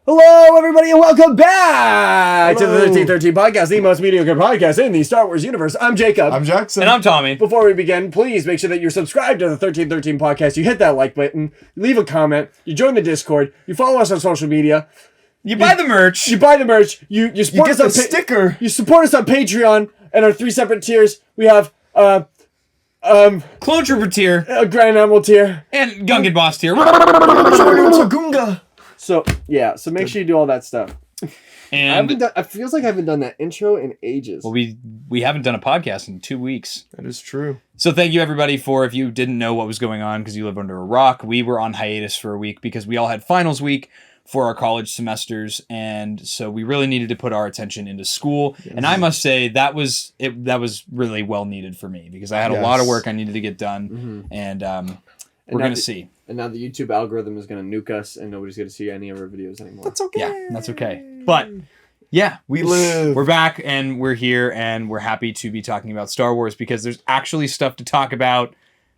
Hello, everybody, and welcome back to the 1313 podcast, the most mediocre podcast in the Star Wars universe. I'm Jacob. I'm Jackson. And I'm Tommy. Before we begin, please make sure that you're subscribed to the 1313 podcast. You hit that like button, leave a comment, you join the Discord, you follow us on social media. You buy the merch. You buy the merch. You support us on sticker. You support us on Patreon and our 3 separate tiers. We have Clone Trooper tier. a Grand Animal tier And Gungan Boss tier. So so make sure you do all that stuff. And It feels like I haven't done that intro in ages. well, we haven't done a podcast in 2 weeks. That is true. So thank you everybody for, if you didn't know what was going on because you live under a rock, we were on hiatus for a week because we all had finals week for our college semesters, and so we really needed to put our attention into school. Yes. And I must say that was really well needed for me because I had a lot of work I needed to get done, and we're gonna see. And now the YouTube algorithm is going to nuke us, and nobody's going to see any of our videos anymore. That's okay. Yeah, that's okay. But yeah, we live. We're back, and we're here, and we're happy to be talking about Star Wars because there's actually stuff to talk about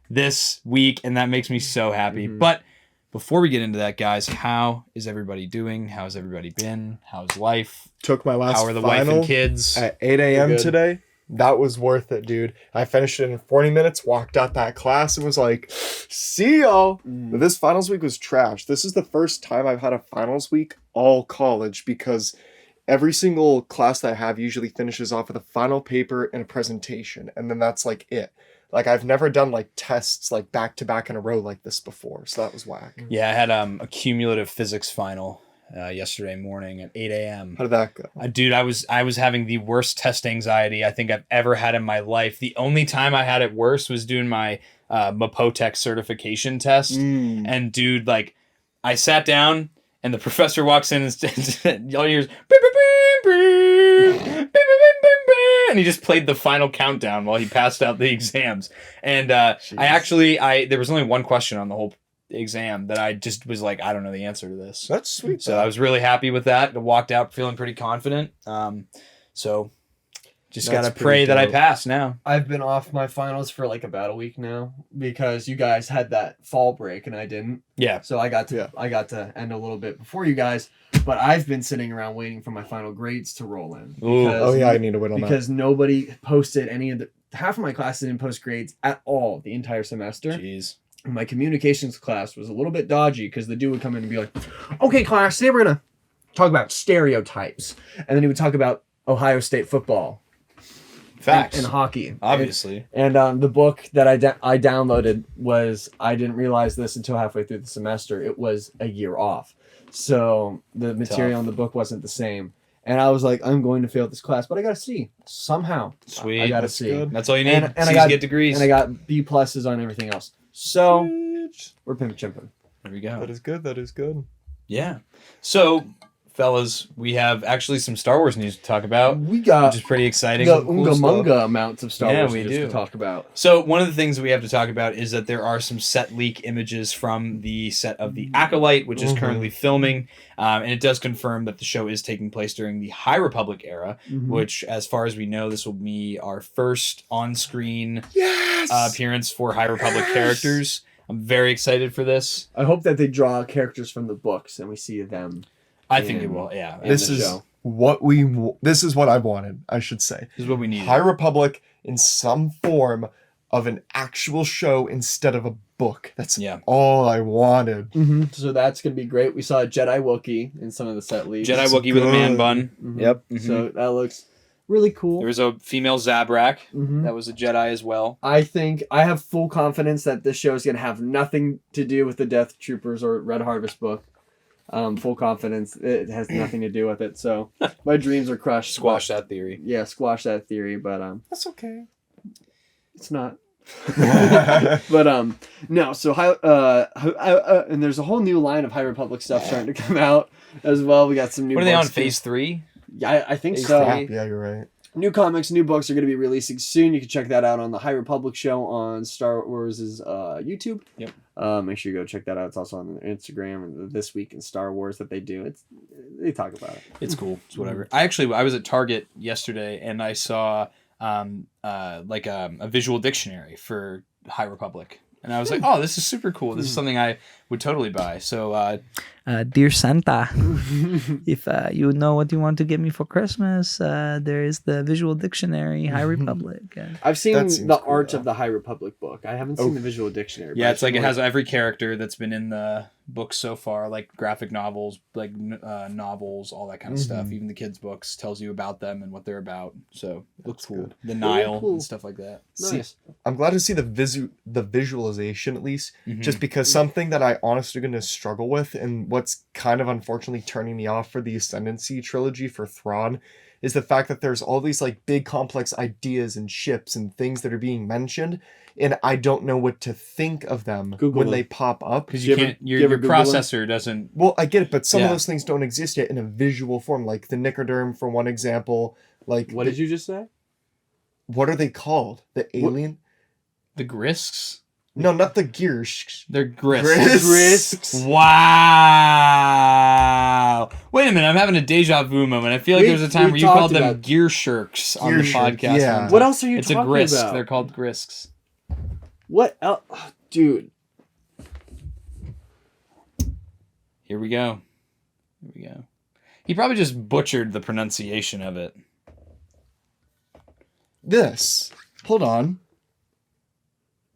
this week, and that makes me so happy. But before we get into that, guys, how is everybody doing? How's everybody been? How's life? Took my last How are the final wife and kids? at 8 a.m. today. That was worth it, dude. I finished it in 40 minutes, walked out that class, and was like, see y'all. But this finals week was trash. This is the first time I've had a finals week all college because every single class that I have usually finishes off with a final paper and a presentation, and then that's like it. Like, I've never done, like, tests, like, back-to-back in a row like this before, so that was whack. Yeah, I had a cumulative physics final yesterday morning at 8 a.m. How did that go? Dude, I was having the worst test anxiety I think I've ever had in my life. The only time I had it worse was doing my Mapotech certification test. And, dude, like, I sat down, and the professor walks in and y'all hears, and he just played the final countdown while he passed out the exams. And there was only one question on the whole exam that I just was like, I don't know the answer to this. That's sweet. So I was really happy with that. I walked out feeling pretty confident. So just got to pray that I pass now. I've been off my finals for like about a week now because you guys had that fall break and I didn't. Yeah. So I got to end a little bit before you guys, but I've been sitting around waiting for my final grades to roll in. I need to wait on that. Because nobody posted half of my class didn't post grades at all the entire semester. Jeez. My communications class was a little bit dodgy because the dude would come in and be like, okay, class, today we're going to talk about stereotypes. And then he would talk about Ohio State football. Facts. And hockey. Obviously. And the book that I downloaded I didn't realize this until halfway through the semester, it was a year off. So the material in the book wasn't the same. And I was like, I'm going to fail this class, but I got a C somehow. Sweet. I got a C. Good. That's all you need. And I got, get degrees. And I got B pluses on everything else. So we're pimp chimping. There we go. That is good. That is good. Yeah. So, fellas, we have actually some Star Wars news to talk about. We got, which is pretty exciting. We got unga amounts of Star Wars we news do. to talk about. So one of the things we have to talk about is that there are some set leak images from the set of The Acolyte, which is currently filming, and it does confirm that the show is taking place during the High Republic era, which, as far as we know, this will be our first on-screen appearance for High Republic characters. I'm very excited for this. I hope that they draw characters from the books and we see them. I think it will, yeah. This is what I wanted, I should say. This is what we need. High Republic in some form of an actual show instead of a book. That's all I wanted. So that's going to be great. We saw a Jedi Wookiee in some of the set leaks. Jedi Wookiee with a man bun. Yep. So that looks really cool. There was a female Zabrak that was a Jedi as well. I have full confidence that this show is going to have nothing to do with the Death Troopers or Red Harvest book. Full confidence. It has nothing to do with it. So my dreams are crushed. Squash that theory. Yeah, squash that theory. But that's okay. It's not. But no. So and there's a whole new line of High Republic stuff starting to come out as well. We got some new. What are they on phase 3? Yeah, I think so. Yeah, you're right. New comics, new books are going to be releasing soon. You can check that out on the High Republic show on Star Wars' YouTube. Yep. Make sure you go check that out. It's also on Instagram and This Week in Star Wars that they do. They talk about it. It's cool. It's whatever. I was at Target yesterday and I saw a visual dictionary for High Republic. And I was like, oh, this is super cool. This is something I would totally buy. So Dear Santa, if you know what you want to get me for Christmas, there is the Visual Dictionary, High Republic. I've seen That seems the cool, art though. of the High Republic book. I haven't seen the visual dictionary. Yeah, but it's like it I'm has every character that's been in the book so far, like graphic novels, like novels, all that kind of stuff. Even the kids' books tells you about them and what they're about. So it looks cool. good. The Nile cool. and stuff like that. nice. I'm glad to see the visualization at least, just because something that I honestly going to struggle with, and what's kind of unfortunately turning me off for the Ascendancy trilogy for Thrawn, is the fact that there's all these like big complex ideas and ships and things that are being mentioned, and I don't know what to think of them Google when them. they pop up. Because You you ever- can't, you your ever Google processor doesn't. Well, I get it, but some of Yeah. those things don't exist yet in a visual form, like the Nicoderm for one example. Like What did you just say? what are they called? The alien? The Grisks? No, not the Gears. They're Grisks. Grisks. Wow. Wait a minute, I'm having a deja vu moment. I feel like We- there was a time we where you called talked them about- gear shirks on the Gear shirk, podcast. yeah. one time. What else are you It's a talking grist. about? They're called grisks. What else? Dude. Here we go. He probably just butchered the pronunciation of it. This. Hold on.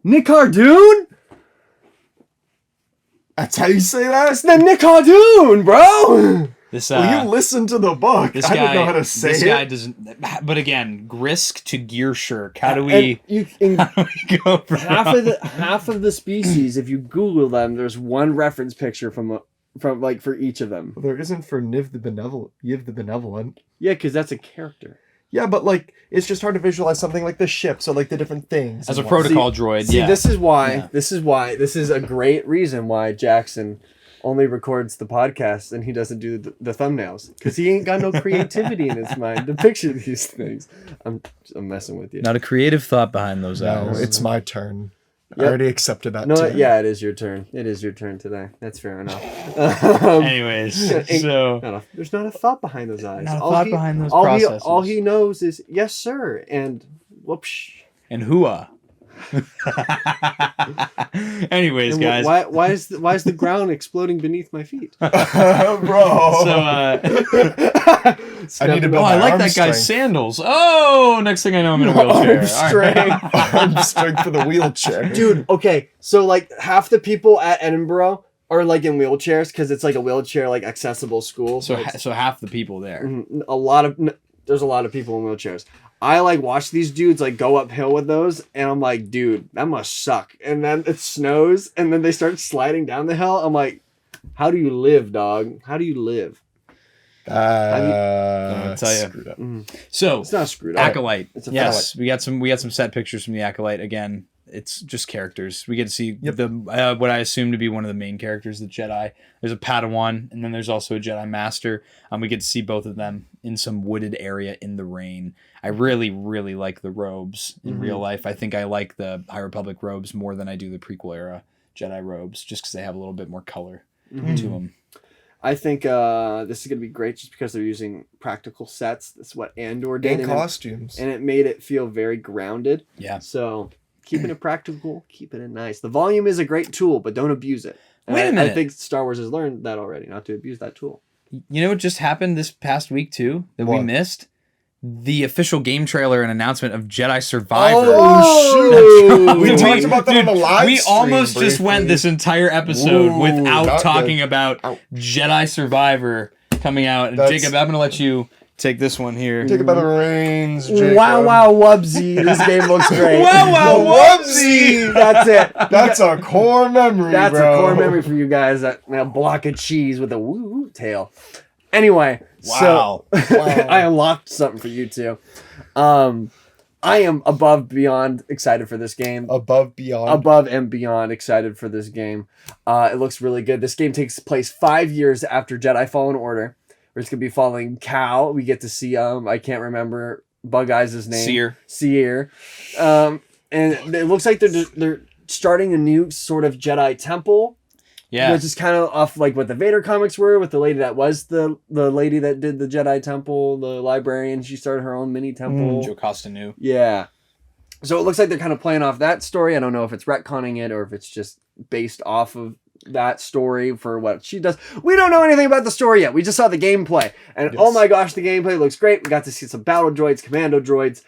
Nick Cardoon? That's how you say that? It's the Nick Cardoon, bro! This Well, you listen to the book. this I guy, don't know how to say this it. guy doesn't. But again, grisk to gear shirk. How do we? How do we go from half of the species, if you Google them, there's one reference picture from like for each of them. There isn't for Niv the Benevolent. Yeah, because that's a character. Yeah, but like it's just hard to visualize something like the ships or like the different things. as a and protocol droid? See, Yeah. this is why. Yeah. This is a great reason why Jackson only records the podcast and he doesn't do the thumbnails because he ain't got no creativity in his mind to picture these things. I'm messing with you. Not a creative thought behind those No, eyes. it's my turn. I Yep. already accepted that. No, too. yeah, it is your turn. It is your turn today. That's fair enough. Anyways, so There's not a thought behind those eyes. Not a thought behind those all processes. all he knows is yes, sir, and whoops. and hua. Anyways, And guys. why is the ground exploding beneath my feet? Bro. So I need to oh, build I my like arm that guy's strength. sandals. Oh, next thing I know, I'm in a wheelchair. Arm strength. Arm strength for the wheelchair. Dude, okay, so like half the people at Edinburgh are like in wheelchairs because it's like a wheelchair like accessible school. So, It's- so half the people there. Mhm. There's a lot of people in wheelchairs. I like watch these dudes like go uphill with those, and I'm like, dude, that must suck. And then it snows, and then they start sliding down the hill. I'm like, how do you live, dog? How do you live? I'll tell you. Screwed up. So It's not screwed up. Acolyte. It's a Yes, we got some set pictures from the Acolyte. Again, it's just characters. We get to see the what I assume to be one of the main characters, the Jedi. There's a Padawan, and then there's also a Jedi Master. We get to see both of them in some wooded area in the rain. I really, really like the robes in real life. I think I like the High Republic robes more than I do the prequel era Jedi robes, just because they have a little bit more color to them. I think this is gonna be great just because they're using practical sets. That's what Andor did, And costumes. and it made it feel very grounded. Yeah. So keeping it practical, keeping it nice. The volume is a great tool, but don't abuse it. And Wait a I minute. think Star Wars has learned that already, not to abuse that tool. You know what just happened this past week too that we What? missed? The official game trailer and announcement of Jedi Survivor. Oh, shoot. We Dude, talked about that on the live We stream almost just briefly. went this entire episode Ooh, without not talking good. about Ow. Jedi Survivor coming out. And That's- Jacob, I'm going to let you take this one here. Take it by the reins, Jacob. Wow, wubsy. This game looks great. Whoopsie. That's it. That's a core memory, That's bro. a core memory for you guys. That block of cheese with a woo tail. Anyway, Wow. so I unlocked something for you too. I am above beyond excited for this game. Above, beyond. Above and beyond excited for this game. It looks really good. This game takes place 5 years after Jedi Fallen Order. We're just gonna be following Cal. We get to see I can't remember Bug Eyes' name. Seer. And it looks like they're starting a new sort of Jedi temple. Yeah. Which is kind of off like what the Vader comics were with the lady that was the lady that did the Jedi temple, the librarian. She started her own mini temple. Jocasta knew. Yeah. So it looks like they're kind of playing off that story. I don't know if it's retconning it or if it's just based off of that story for what she does. We don't know anything about the story yet. We just saw the gameplay. And oh my gosh, the gameplay looks great. We got to see some battle droids, commando droids.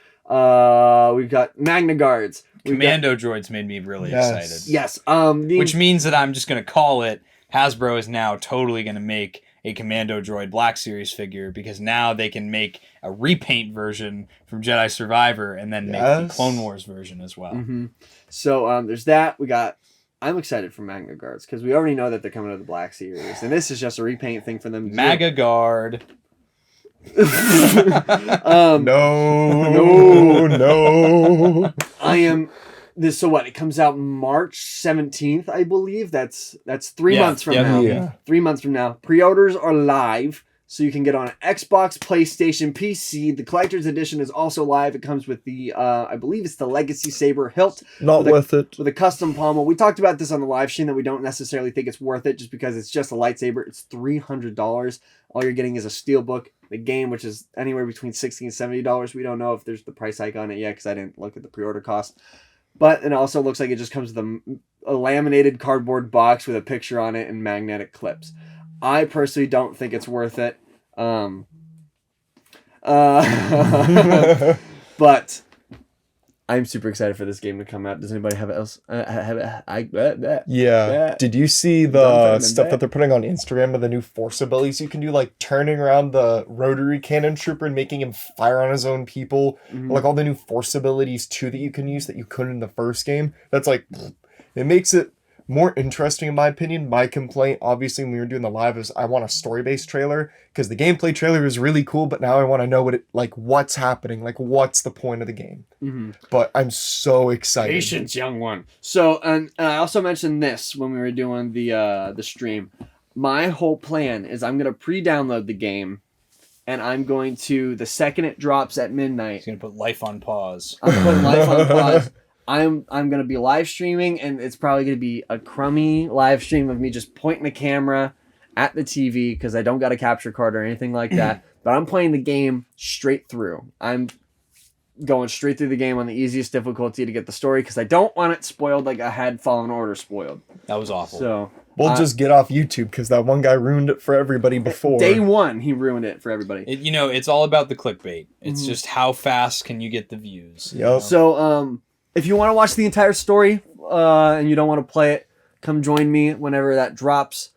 We've got Magna Guards. Commando droids made me really excited. Yes. Which means that I'm just going to call it, Hasbro is now totally going to make a Commando Droid Black Series figure, because now they can make a repaint version from Jedi Survivor and then make the Clone Wars version as well. Mm-hmm. So there's that. I'm excited for Magna Guards because we already know that they're coming to the Black Series, and this is just a repaint thing for them. Maga Guard. No. I am. This, so what? It comes out March 17th, I believe. That's 3 months from now. Yeah. 3 months from now. Pre-orders are live, so you can get on Xbox, PlayStation, PC. The collector's edition is also live. It comes with the, I believe it's the Legacy Saber hilt. Not worth it. With a custom pommel. We talked about this on the live stream that we don't necessarily think it's worth it just because it's just a lightsaber. It's $300. All you're getting is a steelbook. The game, which is anywhere between $60 and $70. We don't know if there's the price hike on it yet because I didn't look at the pre-order cost. But it also looks like it just comes with a laminated cardboard box with a picture on it and magnetic clips. I personally don't think it's worth it. But I'm super excited for this game to come out. Does anybody have else? Yeah. Did you see the stuff that they're putting on Instagram of the new Force abilities you can do, like turning around the rotary cannon trooper and making him fire on his own people? Mm-hmm. Like all the new Force abilities too that you can use that you couldn't in the first game. That's like, it makes it more interesting in my opinion. My complaint, obviously, when we were doing the live, is I want a story-based trailer because the gameplay trailer is really cool, but now I want to know what's happening, like what's the point of the game. Mm-hmm. But I'm so excited. Patience, young one. So, and I also mentioned this when we were doing the stream. My whole plan is I'm gonna pre-download the game, and I'm going to, the second it drops at midnight, He's going to put life on pause. I'm putting life on pause. I'm gonna be live streaming, and it's probably gonna be a crummy live stream of me just pointing the camera at the TV because I don't got a capture card or anything like that. But I'm playing the game straight through. I'm going straight through the game on the easiest difficulty to get the story because I don't want it spoiled like I had Fallen Order spoiled. That was awful. So We'll just get off YouTube because that one guy ruined it for everybody before. day one, he ruined it for everybody. It's all about the clickbait. It's just how fast can you get the views. Yep. So if you want to watch the entire story and you don't want to play it, come join me whenever that drops.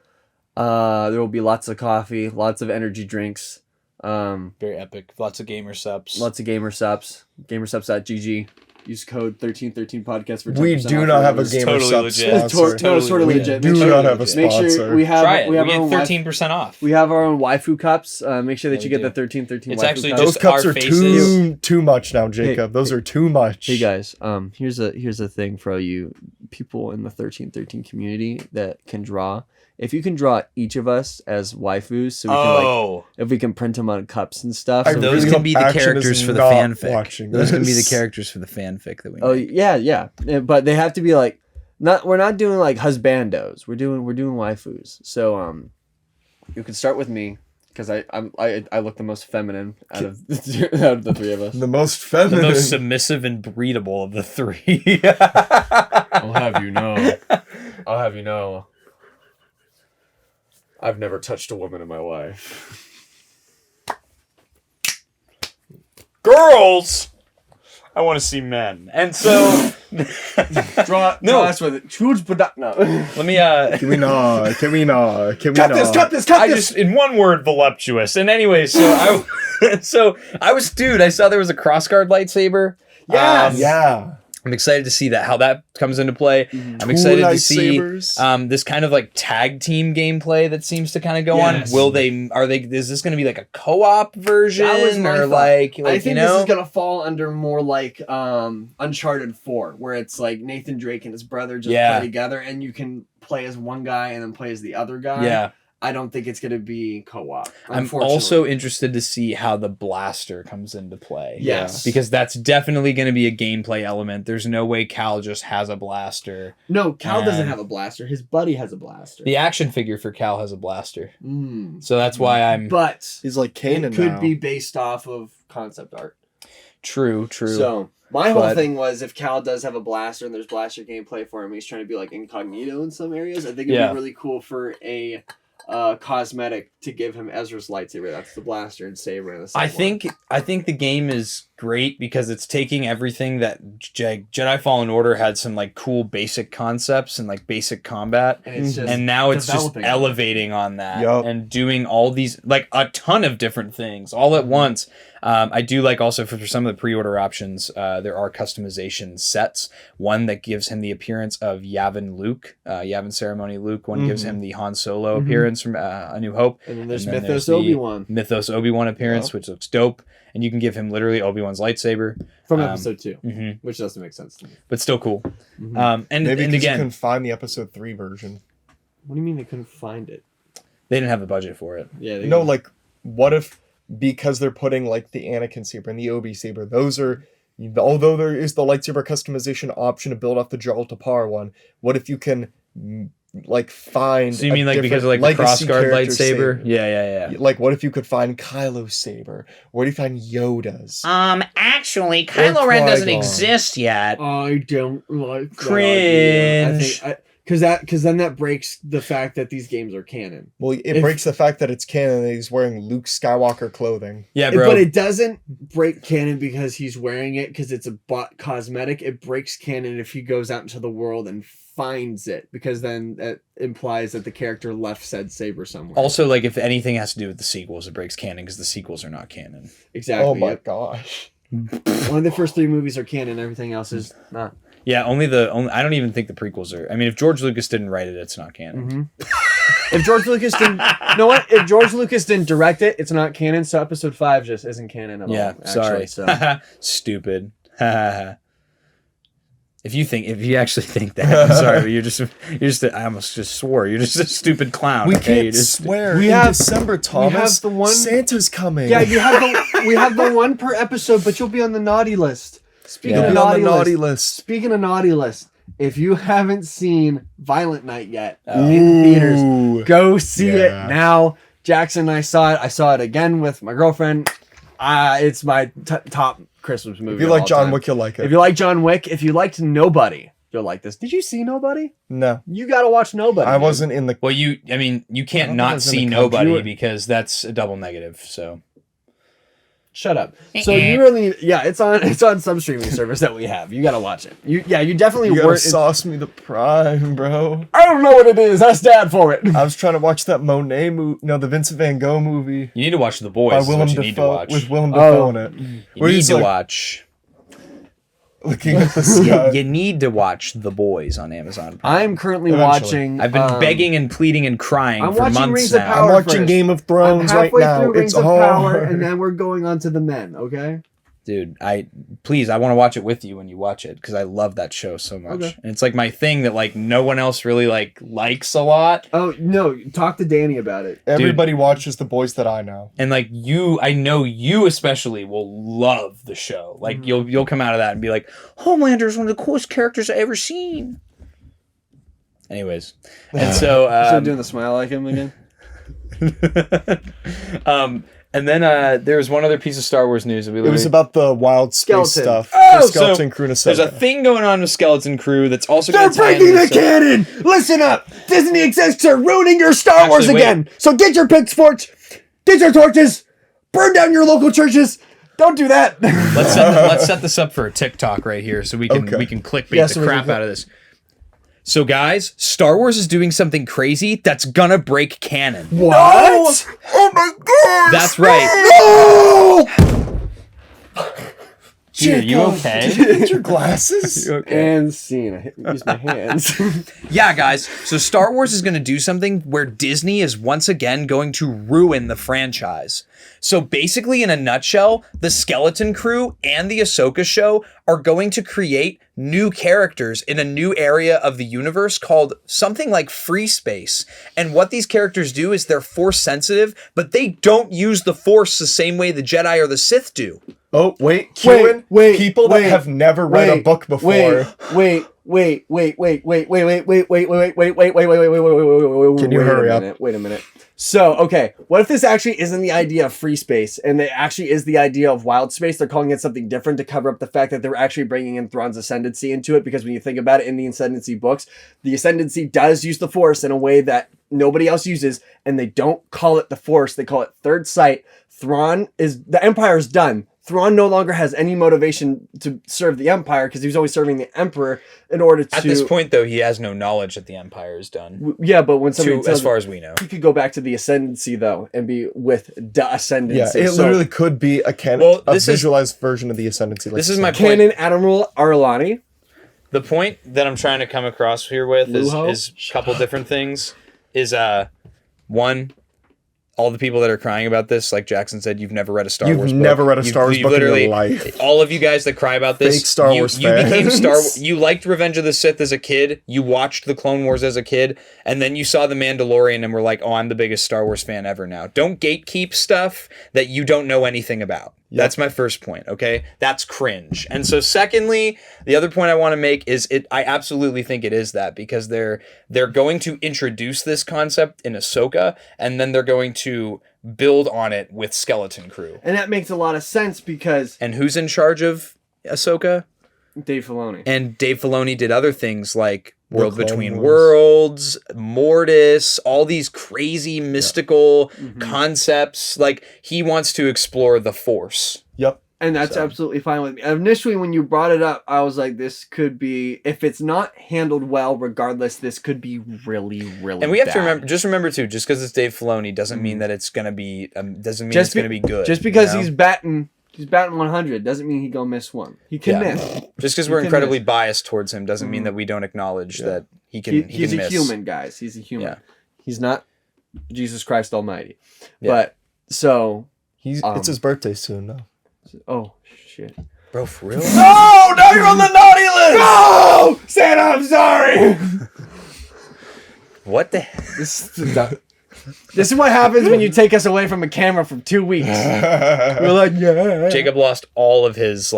There will be lots of coffee, lots of energy drinks. Very epic. Lots of gamer subs. Lots of gamer subs. Gamersubs.gg. Use code 1313podcast for 10% We do off not have a orders. gamer Totally sub legit. It's sponsor. no, it's totally legit. legit. Do Make sure, not have a make sponsor. sure we have Try it. we have We our get own 13% off. we have our own waifu cups. Make sure that Yeah, you we get the do. 1313 It's waifu actually cups. Those just cups our are faces. too much now, Jacob. Those are too much. Hey guys, here's a thing for all you people in the 1313 community that can draw. If you can draw each of us as waifus, so we can if we can print them on cups and stuff. I so Those really can hope be the Action characters is for the not fanfic. watching Those can be the this. characters for the fanfic that we Oh make. yeah, but they have to be like we're not doing like husbandos. We're doing waifus. So you can start with me because I look the most feminine out of the three of us. The most The feminine. most submissive and breedable of the three. I'll have you know. I've never touched a woman in my life. Girls! I want to see men. And so... Draw us with it. Huge, but no. Let me... Can we not? Cut this. I just, in one word, voluptuous. And anyway, so I saw there was a crossguard lightsaber. Yes! Yeah. I'm excited to see how that comes into play. I'm excited to see this kind of like tag team gameplay that seems to kind of go on. Is this going to be like a co-op version or like I think this is going to fall under more like Uncharted 4 where it's like Nathan Drake and his brother just play together and you can play as one guy and then play as the other guy. Yeah. I don't think it's going to be co-op. I'm also interested to see how the blaster comes into play. Yes. Because that's definitely going to be a gameplay element. There's no way Cal just has a blaster. No, Cal doesn't have a blaster. His buddy has a blaster. The action figure for Cal has a blaster. Mm. So that's why I'm... But He's like Kanan it could now. be based off of concept art. True. So my whole But- thing was if Cal does have a blaster and there's blaster gameplay for him, he's trying to be like incognito in some areas. I think it'd Yeah. be really cool for a cosmetic to give him Ezra's lightsaber. That's the blaster and saber. In the same I think the game is great because it's taking everything that Jedi Fallen Order had some like cool basic concepts and like basic combat, and it's just and now it's just developing on it. elevating on that Yup. and doing all these like a ton of different things all at once. I do like also for some of the pre-order options, there are customization sets. One that gives him the appearance of Yavin Luke, Yavin Ceremony Luke. One gives him the Han Solo appearance from A New Hope. And then there's And then Mythos the Obi-Wan Mythos Obi-Wan appearance, which looks dope. And you can give him literally Obi-Wan's lightsaber. from episode 2, Mhm. which doesn't make sense to me. But still cool. Mhm. And Maybe and because you again, couldn't find the episode 3 version. What do you mean they couldn't find it? they didn't have the budget for it. Yeah, No, like, what if, because they're putting, like, the Anakin saber and the Obi saber, those are, although there is the lightsaber customization option to build off the Jal Tapar one, what if you can, like, find So you a mean like because of different like the legacy crossguard character lightsaber? saber? Yeah. Like, what if you could find Kylo's saber? What if you find Yoda's? Actually, Kylo Ren doesn't exist yet. I don't like Cringe. Because then that breaks the fact that these games are canon. Well, it breaks the fact that it's canon that he's wearing Luke Skywalker clothing. Yeah, bro. But it doesn't break canon because he's wearing it because it's a cosmetic. It breaks canon if he goes out into the world and finds it, because then that implies that the character left said saber somewhere. Also, like if anything has to do with the sequels, it breaks canon because the sequels are not canon. Exactly. Oh my Yep. gosh. Only the first 3 movies are canon. Everything else is not. Yeah, only I don't even think the prequels are. I mean, if George Lucas didn't write it, it's not canon. If George Lucas didn't, you know what? If George Lucas didn't direct it, it's not canon. So episode 5 just isn't canon at Yeah, all. Actually, sorry. So Stupid. If you actually think that, I'm sorry, but you're just. I almost just swore. You're just a stupid clown. We okay? can't You just, swear. We in have- December, Thomas. the one- Santa's coming. yeah, we have the one per episode, but you'll be on the naughty list. Speaking Yeah. of Be on the naughty naughty list. list. Speaking of naughty list, if you haven't seen Violent Night yet Oh. in theaters, Ooh. go see it Yeah. now. Jackson and I saw it. I saw it again with my girlfriend. It's my top Christmas movie. If you of like all John time. Wick, you'll like it. If you like John Wick, if you liked Nobody, you'll like this. Did you see Nobody? No, You gotta watch Nobody. I dude. wasn't in the. well, you can't I don't think I not was in see the Nobody country. because that's a double negative. So Shut up. So you really, it's on some streaming service that we have. You gotta watch it. You definitely You gotta weren't. sauce me the prime, bro. I don't know what it is. Ask Dad for it. I was trying to watch that Monet movie. No, the Vincent Van Gogh movie you need to watch The Boys. by is Willem what you need to Dafoe watch. with Willem Dafoe in it. You Where need he's to like watch. looking at the sky. You need to watch The Boys on Amazon. I'm currently Eventually. watching. I've been begging and pleading and crying I'm for watching months Rings of now. Power. I'm watching first. Game of I'm Thrones right halfway now. through Rings It's of Power, hard. and then we're going on to the men. Okay. Dude, I want to watch it with you when you watch it because I love that show so much. Okay. And it's like my thing that like no one else really like likes a lot. Oh no! Talk to Danny about it. Everybody watches The Boys that I know. And like I know you especially will love the show. Like you'll come out of that and be like, Homelander is one of the coolest characters I've ever seen. Anyways, and so doing the smile like him again. and then there was one other piece of Star Wars news that we It was about the wild space Skeleton. stuff. Oh, the so Skeleton Crew in there's a Ahsoka. thing going on with Skeleton Crew that's also They're gonna tie breaking into the canon. Listen up, Disney execs are ruining your Star Wars Actually, wait. again. So get your pitchforks, get your torches, burn down your local churches. Don't do that. Let's set this up for a TikTok right here so we can Okay. clickbait Yeah, the so we can crap out of this. So guys, Star Wars is doing something crazy that's gonna break canon. What? Oh my god! That's right. No! Dude, are you okay? Did you get your glasses? And scene. I use my hands. Yeah, guys. So Star Wars is going to do something where Disney is once again going to ruin the franchise. So basically, in a nutshell, the Skeleton Crew and the Ahsoka show are going to create new characters in a new area of the universe called something like free space. And what these characters do is they're force sensitive, but they don't use the force the same way the Jedi or the Sith do. Oh, wait, Keelan, people that have never read a book before. Wait. Can you hurry up? Wait a minute. So, okay, what if this actually isn't the idea of free space and it actually is the idea of wild space? They're calling it something different to cover up the fact that they're actually bringing in Thrawn's ascendancy into it, because when you think about it in the ascendancy books, the ascendancy does use the Force in a way that nobody else uses, and they don't call it the Force, they call it third sight. The Empire is done. Thrawn no longer has any motivation to serve the Empire because he was always serving the Emperor in order to... At this point, though, he has no knowledge that the Empire is done. Yeah, but when somebody as far as we know. He could go back to the Ascendancy, though, and be with the Ascendancy. Yeah, it literally could be a visualized version of the Ascendancy. This is my point. Canon Admiral Arlani. The point that I'm trying to come across here with is a couple different things. One... all the people that are crying about this, like Jackson said, you've never read a Star Wars book. You've never read a Star Wars book in your life. All of you guys that cry about this, fake Star Wars you became fans. You liked Revenge of the Sith as a kid, you watched the Clone Wars as a kid, and then you saw The Mandalorian and were like, oh, I'm the biggest Star Wars fan ever now. Don't gatekeep stuff that you don't know anything about. Yep. That's my first point, okay? That's cringe. And so secondly, the other point I want to make is I absolutely think it is that, because they're going to introduce this concept in Ahsoka, and then they're going to build on it with Skeleton Crew. And that makes a lot of sense because... And who's in charge of Ahsoka? Dave Filoni. And Dave Filoni did other things like World Between Worlds, Mortis, all these crazy mystical concepts. Like, he wants to explore the Force. Yep. And that's absolutely fine with me. Initially, when you brought it up, I was like, this could be, if it's not handled well, regardless, this could be really, really And we have bad. to remember too, just because it's Dave Filoni doesn't mean that it's going to be, doesn't mean it's going to be good. Just because he's batting 100 doesn't mean he's going to miss one. He can miss. Just because we're incredibly biased towards him doesn't mean that we don't acknowledge that he can He's miss. a human, guys. He's a human. Yeah. He's not Jesus Christ Almighty. Yeah. But, so... it's his birthday soon, though. Oh, shit. Bro, for real? No! Now you're on the naughty list! No! Santa, I'm sorry! What the This is what happens when you take us away from a camera for 2 weeks. We're like, yeah. Jacob lost all of his,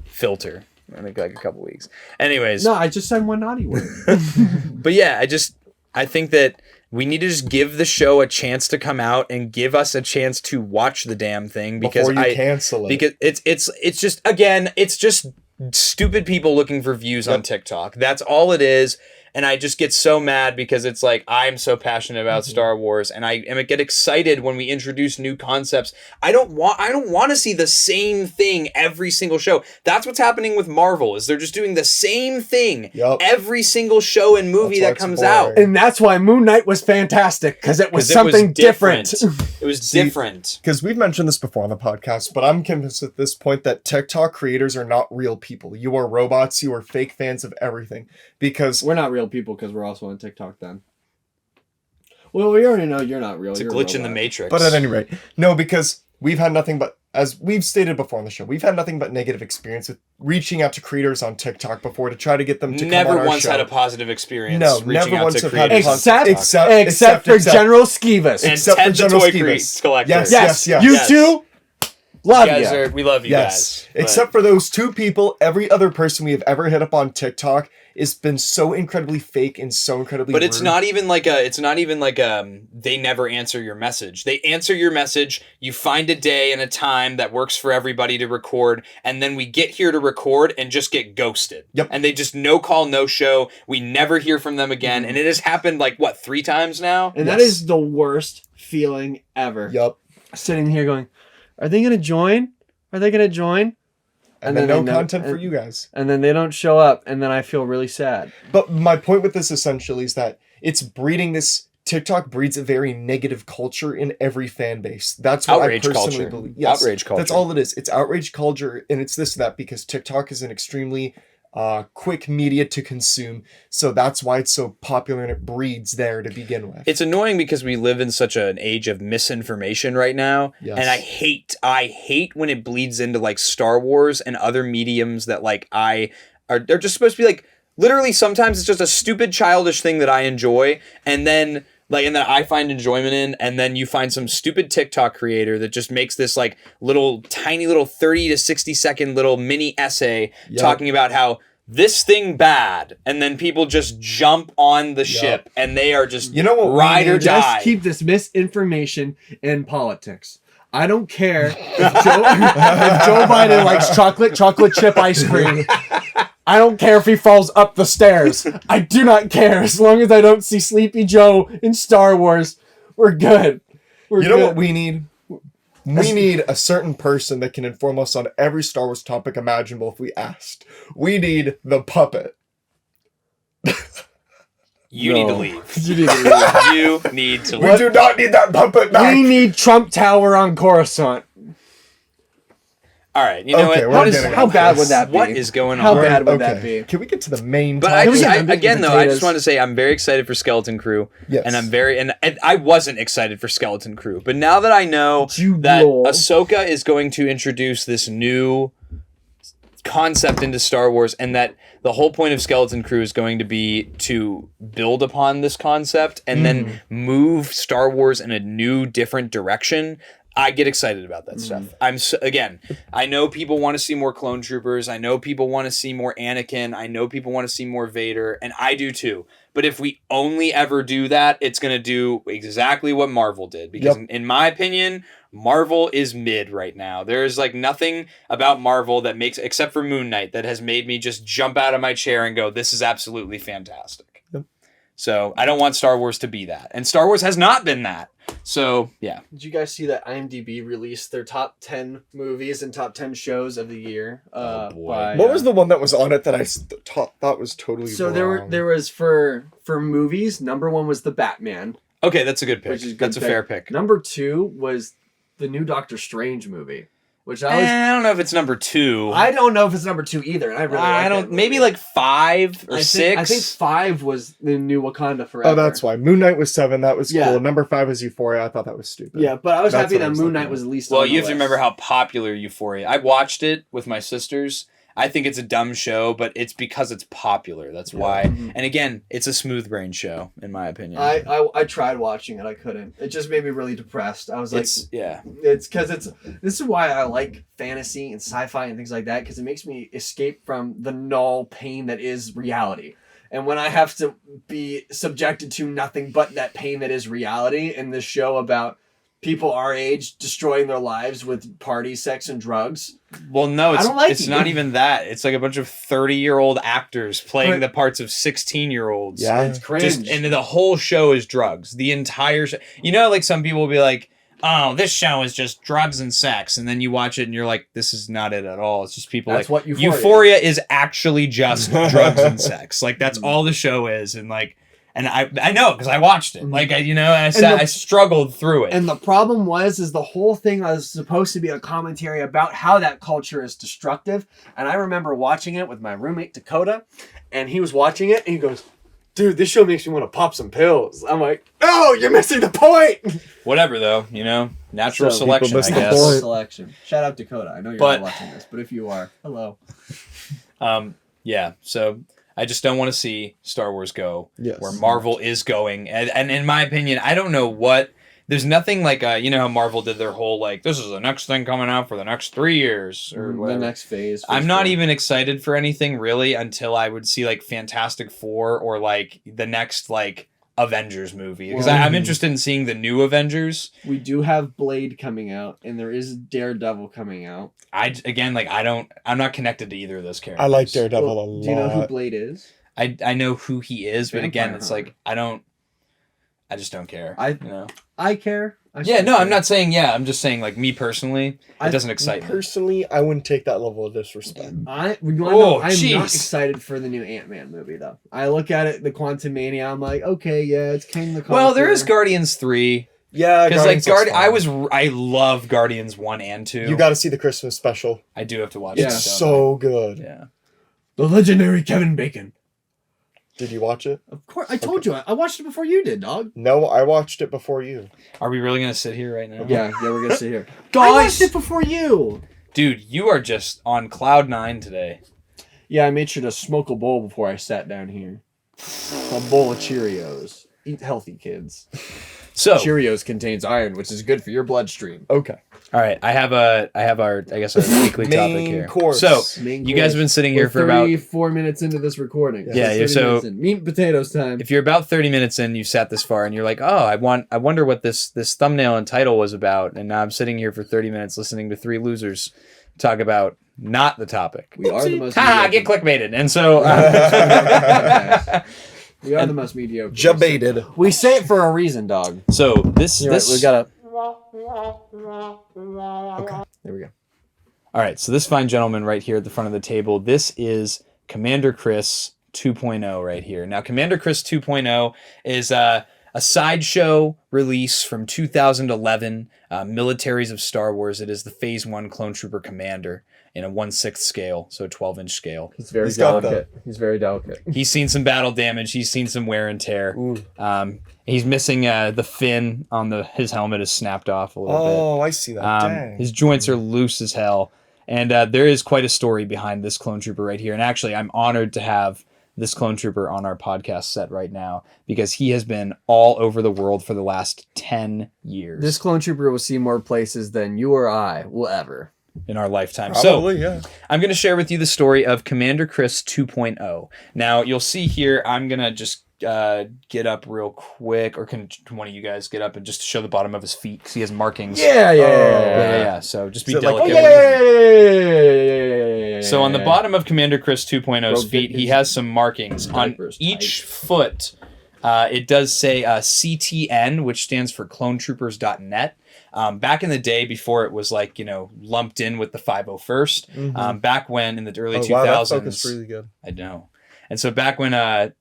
filter. I think, a couple weeks. Anyways. No, I just said one naughty word. But yeah, I think that we need to just give the show a chance to come out and give us a chance to watch the damn thing, because Before you cancel it. Because it's just, again, it's just stupid people looking for views on TikTok. That's all it is. And I just get so mad because it's like, I'm so passionate about Star Wars, and I get excited when we introduce new concepts. I don't want to see the same thing every single show. That's what's happening with Marvel, is they're just doing the same thing every single show and movie that comes out. And that's why Moon Knight was fantastic, because it was something different. It was different. Because we've mentioned this before on the podcast, but I'm convinced at this point that TikTok creators are not real people. You are robots. You are fake fans of everything. Because we're not real people, because we're also on TikTok then. Well, we already know you're not real. It's a glitch in the Matrix. But at any rate, no, because we've had nothing but, as we've stated before on the show, we've had nothing but negative experience with reaching out to creators on TikTok before to try to get them to come on our show. Never once had a positive experience. No, reaching never out once to have had creators. Except for General Skivas. And Except for Ted the General Toy Skivas. Collector. Yes. You two? Love you. We love you guys. Except for those two people, every other person we have ever hit up on TikTok has been so incredibly fake and so incredibly But rude. it's not even like they never answer your message. They answer your message, you find a day and a time that works for everybody to record, and then we get here to record and just get ghosted. Yep. And they just no call, no show. We never hear from them again. And it has happened 3 times now? And that is the worst feeling ever. Yep. Sitting here going, are they going to join? Are they going to join? And then no content for you guys. And then they don't show up, and then I feel really sad. But my point with this essentially is that it's breeding this... TikTok breeds a very negative culture in every fan base. That's what outrage I personally culture. believe. Yes, outrage culture. That's all it is. It's outrage culture, and it's this and that, because TikTok is an extremely quick media to consume. So that's why it's so popular, and it breeds there to begin with. It's annoying because we live in such an age of misinformation right now. Yes. And I hate when it bleeds into Star Wars and other mediums that they're just supposed to be literally sometimes it's just a stupid childish thing that I enjoy, and then and that I find enjoyment in, and then you find some stupid TikTok creator that just makes this tiny little 30 to 60 second little mini essay talking about how this thing bad, and then people just jump on the ship and they are just You know what we ride or need? die. Just keep this misinformation in politics. I don't care if Joe Biden likes chocolate chip ice cream. I don't care if he falls up the stairs. I do not care. As long as I don't see Sleepy Joe in Star Wars, we're good. You know what we need? We need a certain person that can inform us on every Star Wars topic imaginable if we asked. We need the puppet. You need to leave. You need to leave. You need to We leave. do not need that puppet back. We need Trump Tower on Coruscant. All right, you know Okay, what? we're getting How off bad this. would that be? What is going How on? bad would that be? Can we get to the main But topic? again, though, I just potatoes. want to say I'm very excited for Skeleton Crew, Yes. and and I wasn't excited for Skeleton Crew, but now that I know Jude that Law. Ahsoka is going to introduce this new concept into Star Wars, and that the whole point of Skeleton Crew is going to be to build upon this concept and then move Star Wars in a new, different direction. I get excited about that stuff. Again, I know people want to see more clone troopers. I know people want to see more Anakin. I know people want to see more Vader, and I do too. But if we only ever do that, it's going to do exactly what Marvel did. Because in my opinion, Marvel is mid right now. There's like nothing about Marvel that makes, except for Moon Knight, that has made me just jump out of my chair and go, this is absolutely fantastic. Yep. So I don't want Star Wars to be that. And Star Wars has not been that. So, yeah. Did you guys see that IMDb released their top 10 movies and top 10 shows of the year? boy. What was the one that was on it that I thought was totally So wrong? there was for movies, number 1 was The Batman, Okay, that's a good pick. which is a good That's a fair pick. Number 2 was the new Doctor Strange movie, which I was I don't know if it's number 2. I don't know if it's number 2 either, and I really like I don't. that movie. Maybe like 5 or 6. I think 5 was the new Wakanda Forever. Oh, that's why. Moon Knight was 7. That was Yeah. cool. Number 5 was Euphoria. I thought that was stupid. Yeah, but I was That's happy what I that was Moon looking Knight at. was at least. Well, on the you have to list. remember how popular Euphoria. I watched it with my sisters. I think it's a dumb show, but it's because it's popular. That's why. Mhm. And again, it's a smooth brain show, in my opinion. I tried watching it. I couldn't. It just made me really depressed. I was like, it's yeah. it's because this is why I like fantasy and sci-fi and things like that, because it makes me escape from the null pain that is reality. And when I have to be subjected to nothing but that pain that is reality in this show about people our age destroying their lives with party, sex, and drugs. Well, no, it's I don't like it's it. not even that. It's like a bunch of 30-year-old actors playing But- the parts of 16-year-olds. Yeah. It's cringe. And the whole show is drugs. The entire show. You know, like some people will be like, oh, this show is just drugs and sex. And then you watch it and you're like, this is not it at all. It's just people That's like, what Euphoria Euphoria is actually just drugs and sex. Like, that's all the show is. And like, and I know because I watched it. Like, and I struggled through it. And the problem is the whole thing was supposed to be a commentary about how that culture is destructive. And I remember watching it with my roommate Dakota, and he was watching it, and he goes, "Dude, this show makes me want to pop some pills." I'm like, "No, you're missing the point." Whatever, though, natural So, selection, I miss the guess. point. Selection. Shout out Dakota. I know you're But- not watching this, but if you are, hello. Yeah. So I just don't want to see Star Wars go Yes. where Marvel is going. And in my opinion, I don't know what. There's nothing like how Marvel did their whole like this is the next thing coming out for the next 3 years or The whatever. next phase. I'm not even excited for anything really until I would see like Fantastic Four or like the next like Avengers movie because Well, I'm interested in seeing the new Avengers. We do have Blade coming out, and there is Daredevil coming out. I'm not connected to either of those characters. I like Daredevil a Well, lot. do you know who Blade is? I know who he is, but again, Vampire it's Hunter. like I just don't care. I care. Yeah, no, I'm not saying I'm just saying like me personally, it doesn't excite me. Personally, I wouldn't take that level of disrespect. I'm Oh, not jeez. excited for the new Ant-Man movie though. I look at it, the Quantum Mania. I'm like, okay, yeah, it's kind of the. Well, there is conqueror. Guardians 3 Yeah, because like Guardians looks fine. I love Guardians 1 and 2. You got to see the Christmas special. I do have to watch Yeah. it. It's don't so good. I? Yeah. The legendary Kevin Bacon. Did you watch it? Of course, I told you. I watched it before you did, dog. No, I watched it before you. Are we really gonna sit here right now? Yeah, we're gonna sit here. I Guys! watched it before you. Dude, you are just on cloud 9 today. Yeah, I made sure to smoke a bowl before I sat down here. A bowl of Cheerios. Eat healthy, kids. So Cheerios contains iron, which is good for your bloodstream. Okay. all right, I have our I guess our weekly topic Main here. course. So Main you guys have been sitting here We're for about 34 minutes into this recording. Yeah, 30 so- minutes in. Meat and potatoes time. if you're about 30 minutes in, you've sat this far and you're like, oh, I wonder what this thumbnail and title was about. And now I'm sitting here for 30 minutes listening to three losers talk about not the topic. We are the most Ha! mediocre. Get clickbaited. And so We are the most mediocre. Jabated. We say it for a reason, dog. so this You're right, we gotta. Okay. There we go. all right, so this fine gentleman right here at the front of the table, this is Commander Chris 2.0 right here. Now, Commander Chris 2.0 is a sideshow release from 2011, Militaries of Star Wars. It is the Phase 1 Clone Trooper Commander in a 1/6 scale, so a 12-inch scale. He's very He's got delicate. He's very delicate. He's seen some battle damage. He's seen some wear and tear. Ooh. He's missing the fin on his helmet is snapped off a little bit. Oh, I see that. Dang. His joints are loose as hell. And there is quite a story behind this clone trooper right here. And actually, I'm honored to have this clone trooper on our podcast set right now because he has been all over the world for the last 10 years This clone trooper will see more places than you or I will ever. in our lifetime. Probably, yeah. I'm going to share with you the story of Commander Chris 2.0. Now, you'll see here, I'm going to just get up real quick, or can one of you guys get up and just show the bottom of his feet because he has markings. Yeah. So just be Is it like- delicate. So on the bottom of Commander Chris 2.0's Bro, feet, get he his has some markings. On diapers each foot, it does say CTN, which stands for clonetroopers.net. Back in the day, before it was like, lumped in with the 501st, Mhm. back when in the early Oh, 2000s. wow, that focused really good. I know. And so back when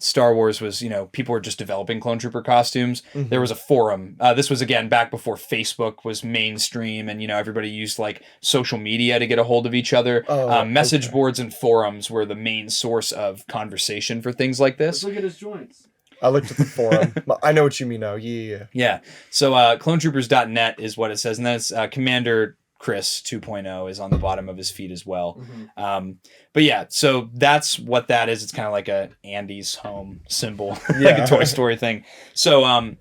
Star Wars was, people were just developing clone trooper costumes, Mhm. there was a forum. This was, again, back before Facebook was mainstream and, everybody used like social media to get a hold of each other. Oh, Message okay. boards and forums were the main source of conversation for things like this. Look at his joints. I looked at the forum. I know what you mean now. Yeah. Yeah. So clonetroopers.net is what it says. And then it's Commander Chris 2.0 is on the bottom of his feet as well. But yeah, so that's what that is. It's kind of like a Andy's home symbol, like Yeah. a Toy Story thing. So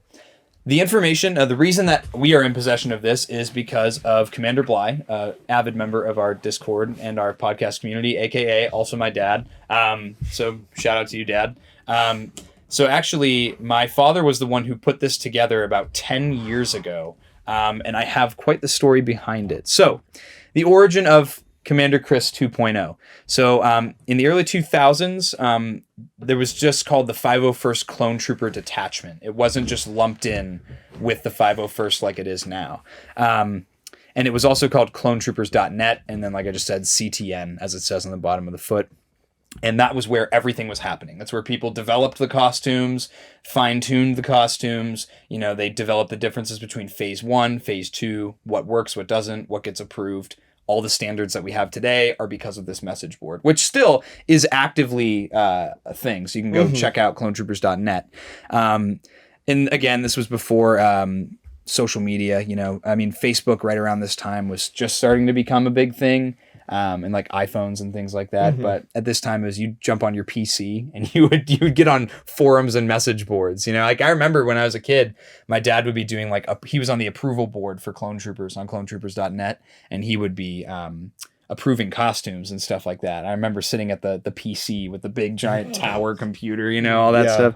the information, the reason that we are in possession of this is because of Commander Bly, avid member of our Discord and our podcast community, aka also my dad. So shout out to you, Dad. So actually, my father was the one who put this together about 10 years ago. And I have quite the story behind it. So, the origin of Commander Chris 2.0. So, in the early 2000s, there was just called the 501st Clone Trooper Detachment. It wasn't just lumped in with the 501st like it is now. And it was also called clonetroopers.net. And then, like I just said, CTN, as it says on the bottom of the foot. And that was where everything was happening. That's where people developed the costumes, fine-tuned the costumes. They developed the differences between Phase 1, Phase 2, what works, what doesn't, what gets approved. All the standards that we have today are because of this message board, which still is actively a thing. So you can go check out clonetroopers.net. And again, this was before social media. Facebook right around this time was just starting to become a big thing. And like iPhones and things like that. But at this time, it was you jump on your PC and you would get on forums and message boards. Like I remember when I was a kid, my dad would be doing he was on the approval board for Clone Troopers on clonetroopers.net, and he would be approving costumes and stuff like that. I remember sitting at the PC with the big giant tower computer, all that stuff.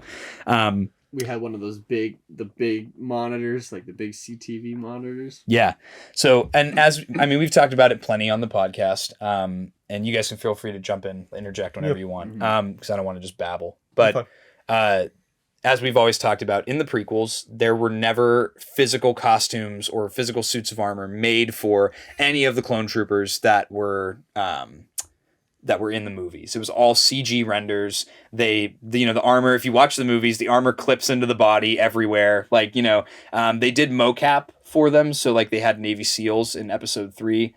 We had one of those big monitors, like the big CTV monitors. Yeah. So, and we've talked about it plenty on the podcast. And you guys can feel free to jump in, interject whenever you want. Because I don't want to just babble. But as we've always talked about in the prequels, there were never physical costumes or physical suits of armor made for any of the clone troopers that were in the movies. It was all CG renders. The armor, if you watch the movies, the armor clips into the body everywhere. They did mocap for them. So they had Navy SEALs in episode 3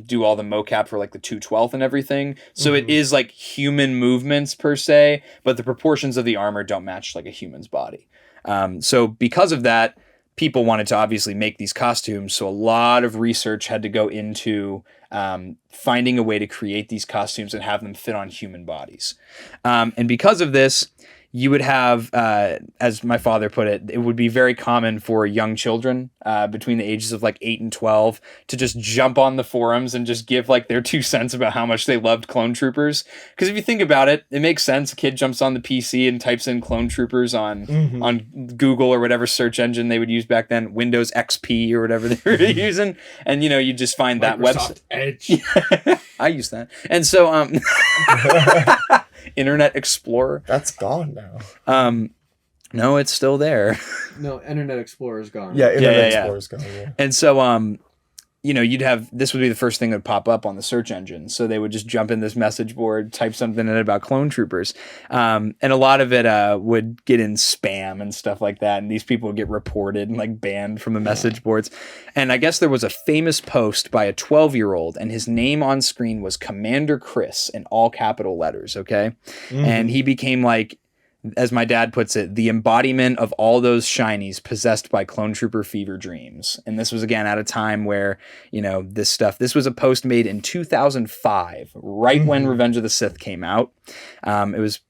do all the mocap for the 212th and everything. So it is human movements per se, but the proportions of the armor don't match a human's body. So because of that, people wanted to obviously make these costumes. So a lot of research had to go into finding a way to create these costumes and have them fit on human bodies. And because of this, you would have, as my father put it, it would be very common for young children between the ages of like 8 and 12 to just jump on the forums and just give like their 2 cents about how much they loved Clone Troopers. Because if you think about it, it makes sense. A kid jumps on the PC and types in Clone Troopers on Google or whatever search engine they would use back then, Windows XP or whatever they were using, and you just find that website. Edge. I use that, and so Internet Explorer. That's gone now. No, it's still there. No, Internet Explorer is gone. Yeah, Internet yeah. Explorer's gone. Yeah. And so, you'd have, this would be the first thing that would pop up on the search engine. So they would just jump in this message board, type something in it about Clone Troopers. And a lot of it would get in spam and stuff like that. And these people would get reported and like banned from the message boards. And I guess there was a famous post by a 12-year-old, and his name on screen was Commander Chris in all capital letters. Okay. And he became like, as my dad puts it, the embodiment of all those Shinies possessed by Clone Trooper fever dreams. And this was, again, at a time where, this was a post made in 2005, right when Revenge of the Sith came out. It was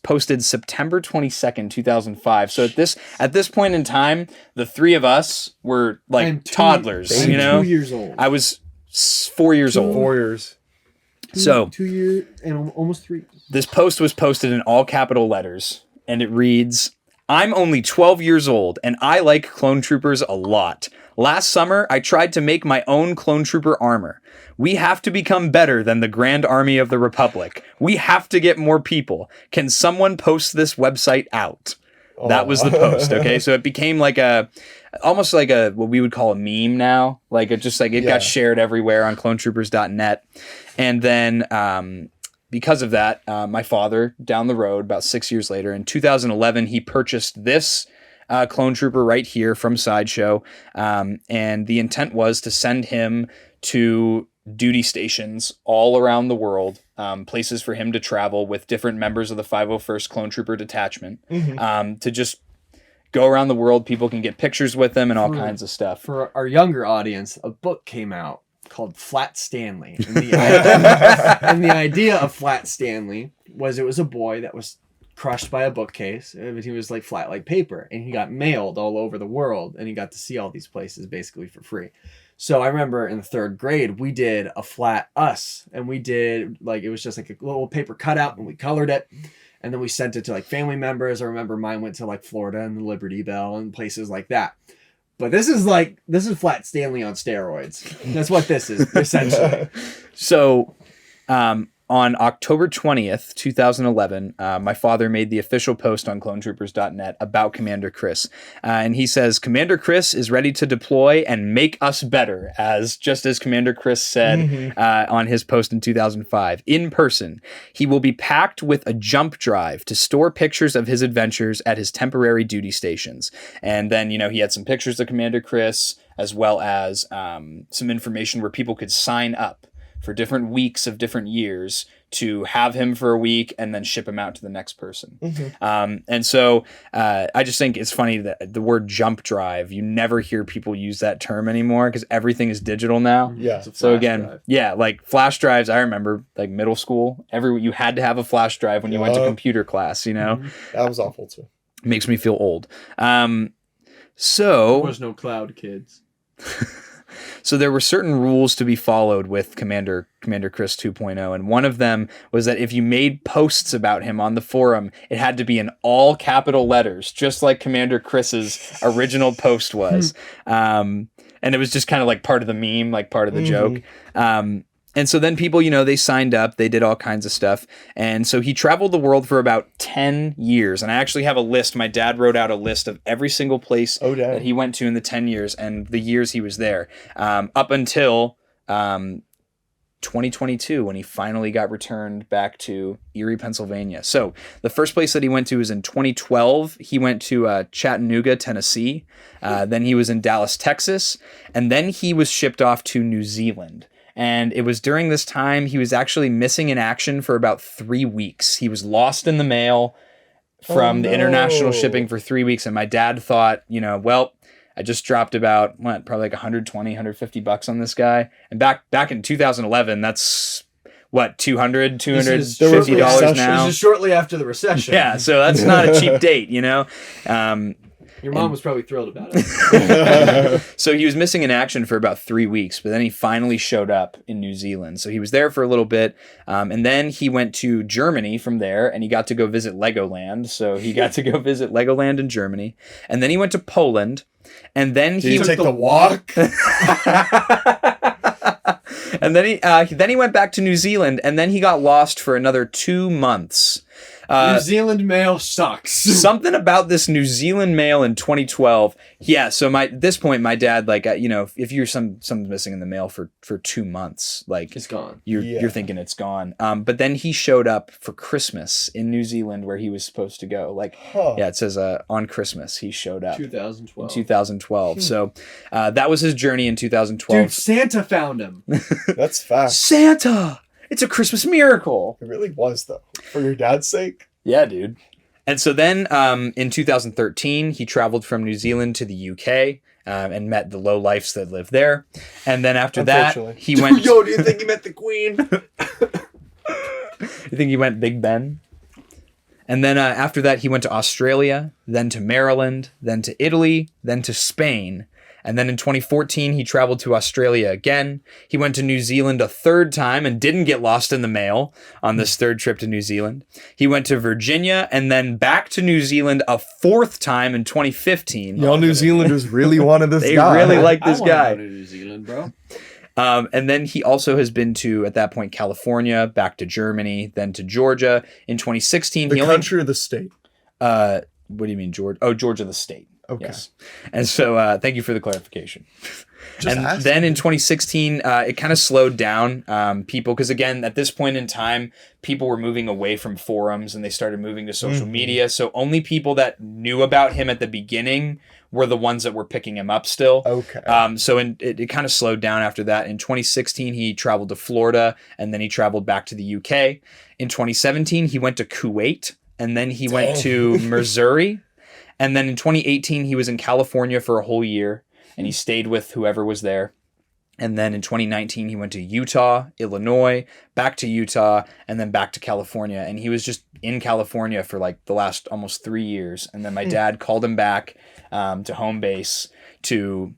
posted September 22nd, 2005. So at this point in time, the three of us were like toddlers, 2 years old. I was 4 years old. 4 years. So 2 years and almost 3. This post was posted in all capital letters, and it reads, "I'm only 12 years old, and I like Clone Troopers a lot. Last summer, I tried to make my own Clone Trooper armor. We have to become better than the Grand Army of the Republic. We have to get more people. Can someone post this website out?" That was the post, okay? So it became like almost like what we would call a meme now. Like it got shared everywhere on clonetroopers.net. And then because of that, my father, down the road, about 6 years later, in 2011, he purchased this Clone Trooper right here from Sideshow. And the intent was to send him to duty stations all around the world, places for him to travel with different members of the 501st Clone Trooper Detachment, to just go around the world. People can get pictures with him and all kinds of stuff. For our younger audience, a book came out called Flat Stanley. And the idea of Flat Stanley was it was a boy that was crushed by a bookcase. He was like flat like paper, and he got mailed all over the world, and he got to see all these places basically for free. So I remember in the 3rd grade, we did a flat us, and we did it was just like a little paper cutout, and we colored it, and then we sent it to like family members. I remember mine went to like Florida and the Liberty Bell and places like that. But this is Flat Stanley on steroids. That's what this is, essentially. So, on October 20th, 2011, my father made the official post on clonetroopers.net about Commander Chris. And he says, "Commander Chris is ready to deploy and make us better," just as Commander Chris said on his post in 2005. "In person, he will be packed with a jump drive to store pictures of his adventures at his temporary duty stations." And then, he had some pictures of Commander Chris, as well as some information where people could sign up for different weeks of different years to have him for a week and then ship him out to the next person. And so I just think it's funny that the word jump drive, you never hear people use that term anymore because everything is digital now. Yeah. So again, like flash drives, I remember like middle school, you had to have a flash drive when you went to computer class, That was awful too. Makes me feel old. There was no cloud, kids. So there were certain rules to be followed with Commander Chris 2.0, and one of them was that if you made posts about him on the forum, it had to be in all capital letters, just like Commander Chris's original post was. And it was just kind of like part of the meme, like part of the joke. And so then people, they signed up, they did all kinds of stuff. And so he traveled the world for about 10 years. And I actually have a list. My dad wrote out a list of every single place that he went to in the 10 years and the years he was there, up until 2022, when he finally got returned back to Erie, Pennsylvania. So the first place that he went to was in 2012. He went to Chattanooga, Tennessee. Then he was in Dallas, Texas. And then he was shipped off to New Zealand. And it was during this time he was actually missing in action for about 3 weeks. He was lost in the mail from the international shipping for 3 weeks. And my dad thought, I just dropped about, probably like $120, $150 on this guy. And back in 2011, what, $200, This is $250 now. This is shortly after the recession. Yeah, so that's not a cheap date, you know. Your mom was probably thrilled about it. So he was missing in action for about 3 weeks, but then he finally showed up in New Zealand. So he was there for a little bit, and then he went to Germany from there, and he got to go visit Legoland. So he got to go visit Legoland in Germany, and then he went to Poland, and then Did he he take the walk? and then he went back to New Zealand, and then he got lost for another 2 months. New Zealand mail sucks. Something about this New Zealand mail in 2012. Yeah, so at this point, my dad, like, if you're something's missing in the mail for 2 months, like, It's gone. You're thinking it's gone. But then he showed up for Christmas in New Zealand where he was supposed to go. Like, yeah, it says on Christmas he showed up. 2012. In 2012. So that was his journey in 2012. Dude, Santa found him. That's fast. Santa! It's a Christmas miracle. It really was, though. For your dad's sake. Yeah, dude. And so then in 2013, he traveled from New Zealand to the UK and met the lowlifes that live there. And then after that, he went... Yo, do you think he met the Queen? You think he went Big Ben? And then after that, he went to Australia, then to Maryland, then to Italy, then to Spain. And then in 2014, he traveled to Australia again. He went to New Zealand a third time and didn't get lost in the mail on this third trip to New Zealand. He went to Virginia and then back to New Zealand a fourth time in 2015. Y'all New Zealanders really wanted this They guy. really like this guy. I want to go to New Zealand, bro. And then he also has been to, at that point, California, back to Germany, then to Georgia. In 2016, The country or the state? What do you mean, Georgia? Oh, Georgia, the state. Okay. Yes. And so thank you for the clarification. Just and asking. then in 2016, it kind of slowed down people because, again, at this point in time, people were moving away from forums and they started moving to social media. So only people that knew about him at the beginning were the ones that were picking him up still. Okay. So it kind of slowed down after that. In 2016, he traveled to Florida and then he traveled back to the UK. In 2017, he went to Kuwait and then he went to Missouri. And then in 2018, he was in California for a whole year, and he stayed with whoever was there. And then in 2019, he went to Utah, Illinois, back to Utah, and then back to California. And he was just in California for like the last almost 3 years. And then my dad called him back to home base to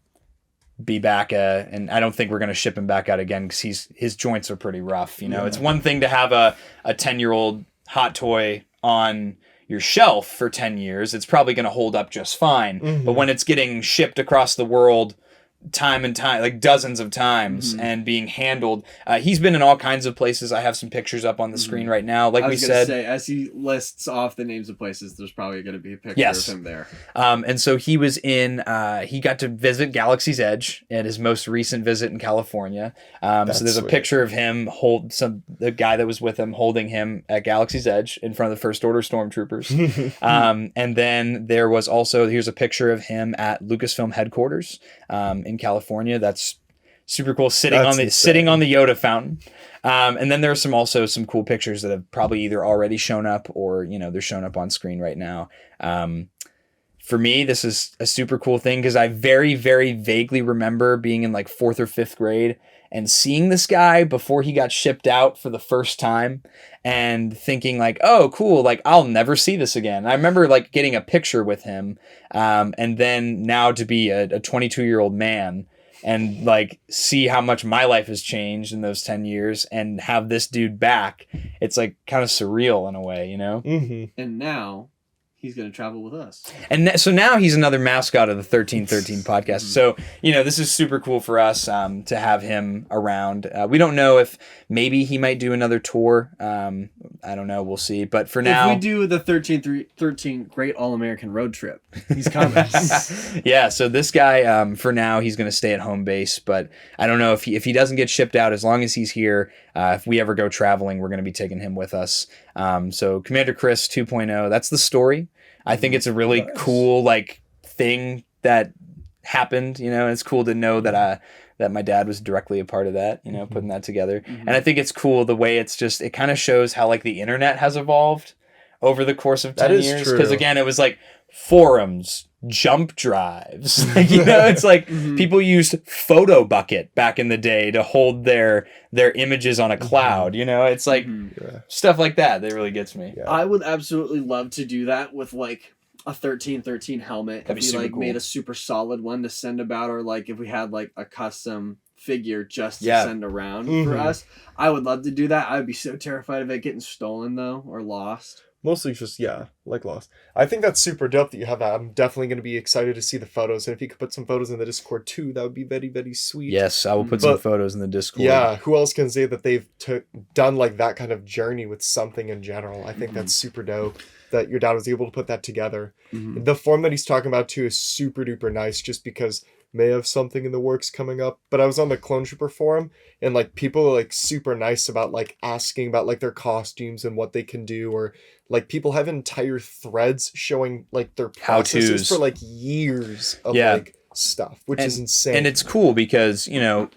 be back. And I don't think we're going to ship him back out again because his joints are pretty rough. You know, It's one thing to have a 10-year-old hot toy on your shelf for 10 years, it's probably going to hold up just fine. But when it's getting shipped across the world time and time, like dozens of times, and being handled, he's been in all kinds of places. I have some pictures up on the screen right now. Like we said, say, as he lists off the names of places, there's probably going to be a picture of him there. And so he was in, he got to visit Galaxy's Edge at his most recent visit in California. So there's a picture of him the guy that was with him holding him at Galaxy's Edge in front of the First Order Stormtroopers. And then there was also, here's a picture of him at Lucasfilm headquarters in California. That's super cool, sitting on the Yoda fountain. And then there are also some cool pictures that have probably either already shown up or they're showing up on screen right now. For me, this is a super cool thing because I very, very vaguely remember being in like 4th or 5th grade and seeing this guy before he got shipped out for the first time and thinking like, oh, cool, like I'll never see this again. I remember like getting a picture with him and then now to be a 22-year-old man and like see how much my life has changed in those 10 years and have this dude back. It's like kind of surreal in a way, And now he's going to travel with us. And so now he's another mascot of the 1313 podcast. So, this is super cool for us to have him around. We don't know if maybe he might do another tour. I don't know. We'll see. But for now... If we do the 13 Great All-American Road Trip, he's coming. Yeah, so this guy, for now, he's going to stay at home base. But I don't know if he doesn't get shipped out, as long as he's here, if we ever go traveling, we're going to be taking him with us. So Commander Chris 2.0, that's the story. I think it's a really cool thing that happened. It's cool to know that that my dad was directly a part of that. Putting that together, and I think it's cool the way it kind of shows how the internet has evolved over the course of 10 years. Because again, it was forums, jump drives. Like, you know, it's like people used Photo Bucket back in the day to hold their images on a cloud. You know, it's like stuff like that really gets me. Yeah. I would absolutely love to do that with like a 1313 helmet. That'd be if we super like cool. made a super solid one to send about, or like if we had like a custom figure just to send around for us. I would love to do that. I would be so terrified of it getting stolen though, or lost. Mostly just, like Lost. I think that's super dope that you have that. I'm definitely going to be excited to see the photos. And if you could put some photos in the Discord too, that would be very, very sweet. Yes, I will put some photos in the Discord. Yeah, who else can say that they've done like that kind of journey with something in general? I think that's super dope that your dad was able to put that together. The form that he's talking about too is super duper nice, just because may have something in the works coming up. But I was on the Clone Trooper forum, and like people are like super nice about like asking about like their costumes and what they can do, or like people have entire threads showing like their processes How-tos for like years of like stuff, which is insane. And it's cool because, you know,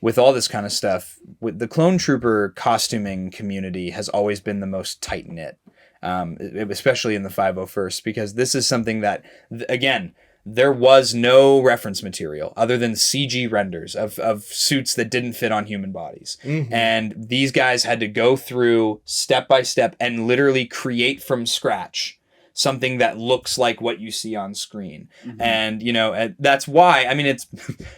with all this kind of stuff, with the Clone Trooper costuming community has always been the most tight knit, especially in the 501st, because this is something that, again, there was no reference material other than CG renders of suits that didn't fit on human bodies. And these guys had to go through step by step and literally create from scratch something that looks like what you see on screen. And, you know, that's why, I mean, it's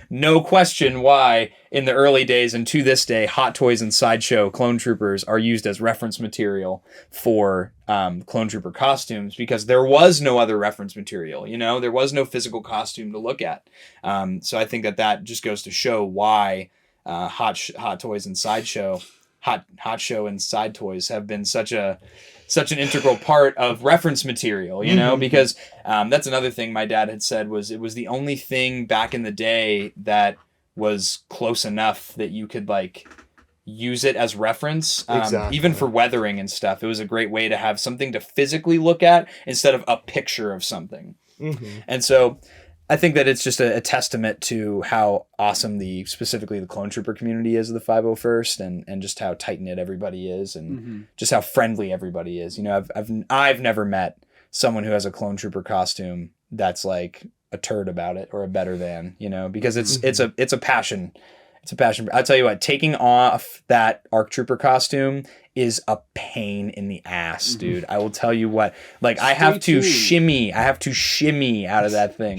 no question why in the early days and to this day, Hot Toys and Sideshow Clone Troopers are used as reference material for Clone Trooper costumes, because there was no other reference material, you know, there was no physical costume to look at. So I think that just goes to show why Hot Toys and Sideshow, Hot Show and Side Toys have been such an integral part of reference material, you know, because that's another thing my dad had said was it was the only thing back in the day that was close enough that you could like use it as reference, even for weathering and stuff. It was a great way to have something to physically look at instead of a picture of something. And so I think that it's just a testament to how awesome specifically the Clone Trooper community is of the 501st, and just how tight knit everybody is, and just how friendly everybody is. You know, I've never met someone who has a Clone Trooper costume that's like a turd about it or a better than, you know, because it's a passion. It's a passion. I'll tell you what, taking off that ARC Trooper costume is a pain in the ass, dude. I will tell you what. Like, I have to shimmy out of that thing.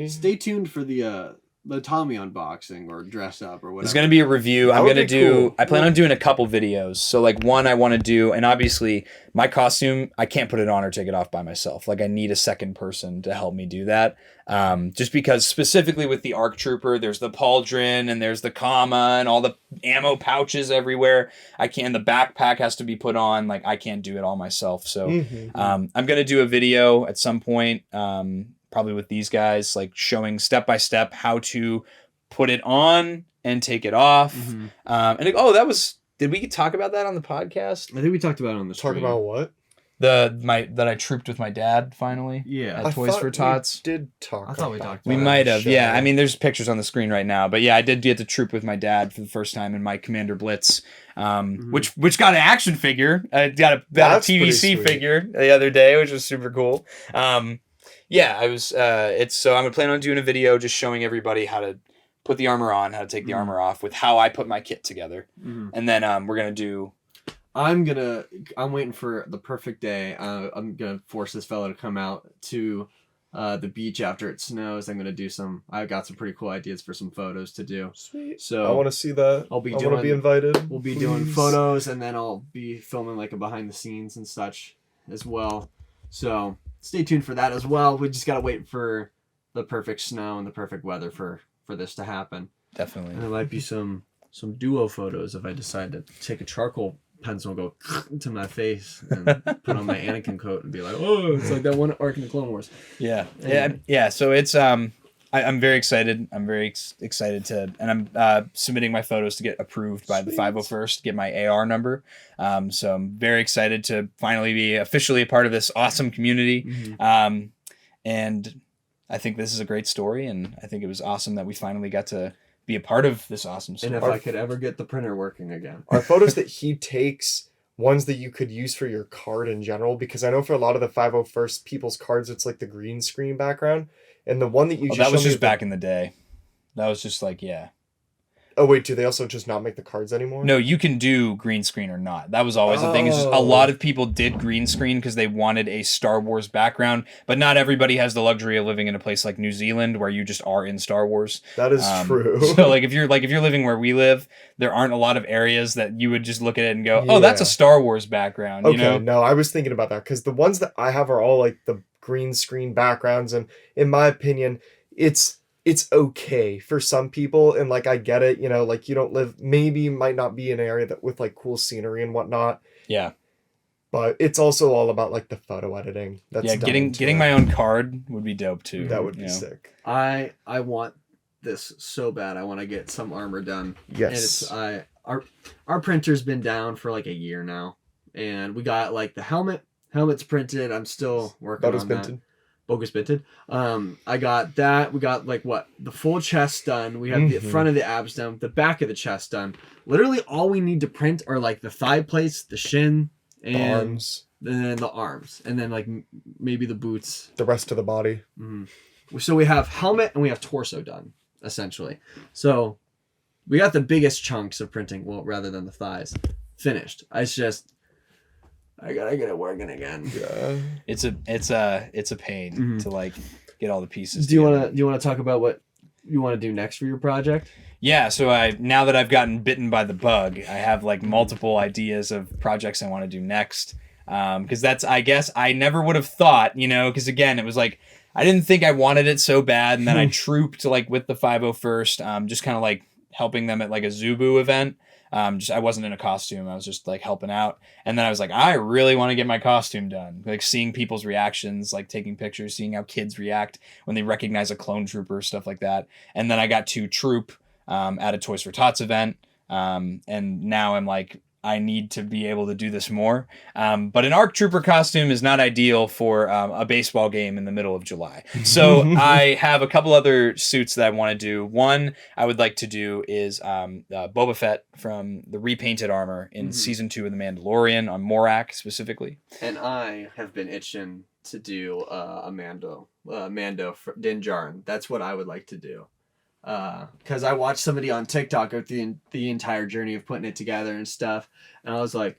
Stay tuned for the Tommy unboxing or dress up or whatever. There's going to be a review. I plan on doing a couple videos. So like one I want to do, and obviously my costume, I can't put it on or take it off by myself. Like I need a second person to help me do that. Just because specifically with the ARC Trooper, there's the pauldron and there's the comma and all the ammo pouches everywhere. The backpack has to be put on. Like I can't do it all myself. So I'm going to do a video at some point, probably with these guys, like showing step by step how to put it on and take it off. Did we talk about that on the podcast? I think we talked about it on the stream. Talk about what? That I trooped with my dad finally. Yeah. At Toys for Tots. Did talk. I thought we talked about We might have. Yeah. I mean, there's pictures on the screen right now, but yeah, I did get to troop with my dad for the first time in my Commander Blitz, which got an action figure. I got a TVC figure the other day, which was super cool. Yeah, I was. So I'm gonna plan on doing a video just showing everybody how to put the armor on, how to take the armor off, with how I put my kit together, and then we're gonna do. I'm waiting for the perfect day. I'm gonna force this fellow to come out to the beach after it snows. I've got some pretty cool ideas for some photos to do. Sweet. So I want to see that. I want to be invited. We'll be doing photos, and then I'll be filming like a behind the scenes and such as well. So stay tuned for that as well. We just gotta wait for the perfect snow and the perfect weather for this to happen. Definitely. And there might be some duo photos if I decide to take a charcoal pencil and go to my face and put on my Anakin coat and be like, oh, it's like that one arc in the Clone Wars. Yeah. Yeah. So it's I'm very excited. I'm very excited and I'm submitting my photos to get approved by the 501st, get my AR number. So I'm very excited to finally be officially a part of this awesome community. And I think this is a great story, and I think it was awesome that we finally got to be a part of this awesome story. And if I could ever get the printer working again. Are photos that he takes ones that you could use for your card in general, because I know for a lot of the 501st people's cards, it's like the green screen background. And the one that you that was showed me just back in the day. That was just like, yeah. Oh, wait, do they also just not make the cards anymore? No, you can do green screen or not. That was always the thing. It's just a lot of people did green screen because they wanted a Star Wars background, but not everybody has the luxury of living in a place like New Zealand where you just are in Star Wars. That is true. So if you're living where we live, there aren't a lot of areas that you would just look at it and go, "Oh, that's a Star Wars background." Okay, You know? no, I was thinking about that because the ones that I have are all like the green screen backgrounds, and in my opinion, it's okay for some people, and like I get it, you know, like you don't live, maybe you might not be in an area that with like cool scenery and whatnot. Yeah. But it's also all about like the photo editing. That's getting my own card would be dope too. That would be you know? sick. I want this so bad. I want to get some armor done. Yes. And our printer's been down for like a year now, and we got like the helmet's printed. I'm still working on that. Bogus Binted. I got that. We got like the full chest done. We have the front of the abs done, the back of the chest done. Literally all we need to print are like the thigh plates, the shin, and the arms. Then the arms, and then like maybe the boots. The rest of the body. Mm-hmm. So we have helmet and we have torso done, essentially. So we got the biggest chunks of printing, well, rather than the thighs, finished. It's just I gotta get it working again. Yeah. It's a pain to like get all the pieces. Do you wanna talk about what you want to do next for your project? Yeah, so now that I've gotten bitten by the bug, I have like multiple ideas of projects I want to do next. Because that's, I guess, I never would have thought, you know, because again, it was like I didn't think I wanted it so bad, and then I trooped like with the 501st, just kind of like helping them at like a Zubu event. I wasn't in a costume. I was just like helping out. And then I was like, I really want to get my costume done. Like seeing people's reactions, like taking pictures, seeing how kids react when they recognize a clone trooper, stuff like that. And then I got to troop at a Toys for Tots event. And now I'm like, I need to be able to do this more. But an ARC Trooper costume is not ideal for a baseball game in the middle of July. So I have a couple other suits that I want to do. One I would like to do is Boba Fett from the repainted armor in season 2 of The Mandalorian on Morak specifically. And I have been itching to do a Mando Din Djarin. That's what I would like to do. Because I watched somebody on TikTok go through the entire journey of putting it together and stuff, and I was like,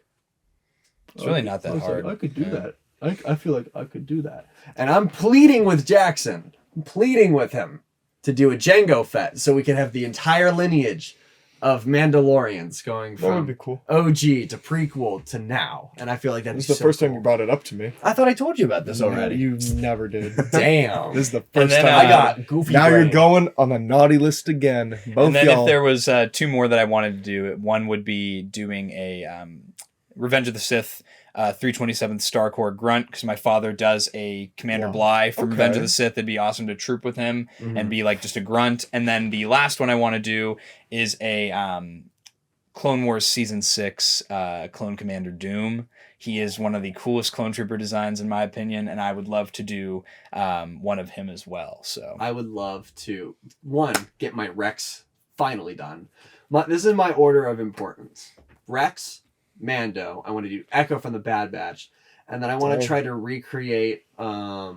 it's really not that hard. Like, I could do that. I feel like I could do that. And I'm pleading with Jackson, pleading with him to do a Jango Fett so we can have the entire lineage of Mandalorians going That would from be cool. OG to prequel to now. And I feel like that's This is the first time you brought it up to me. I thought I told you about this already. You never did. Damn. This is the first then, time. I got goofy Now brain. you're going on the naughty list again. Both And then y'all. if there was 2 more that I wanted to do, one would be doing a Revenge of the Sith 327th Star Corps Grunt, because my father does a Commander Bly from Revenge of the Sith. It'd be awesome to troop with him and be like just a grunt. And then the last one I want to do is a Clone Wars Season 6 Clone Commander Doom. He is one of the coolest clone trooper designs in my opinion, and I would love to do one of him as well. So I would love to, get my Rex finally done. This is my order of importance. Rex, Mando, I want to do Echo from the Bad Batch, and then I want to try to recreate my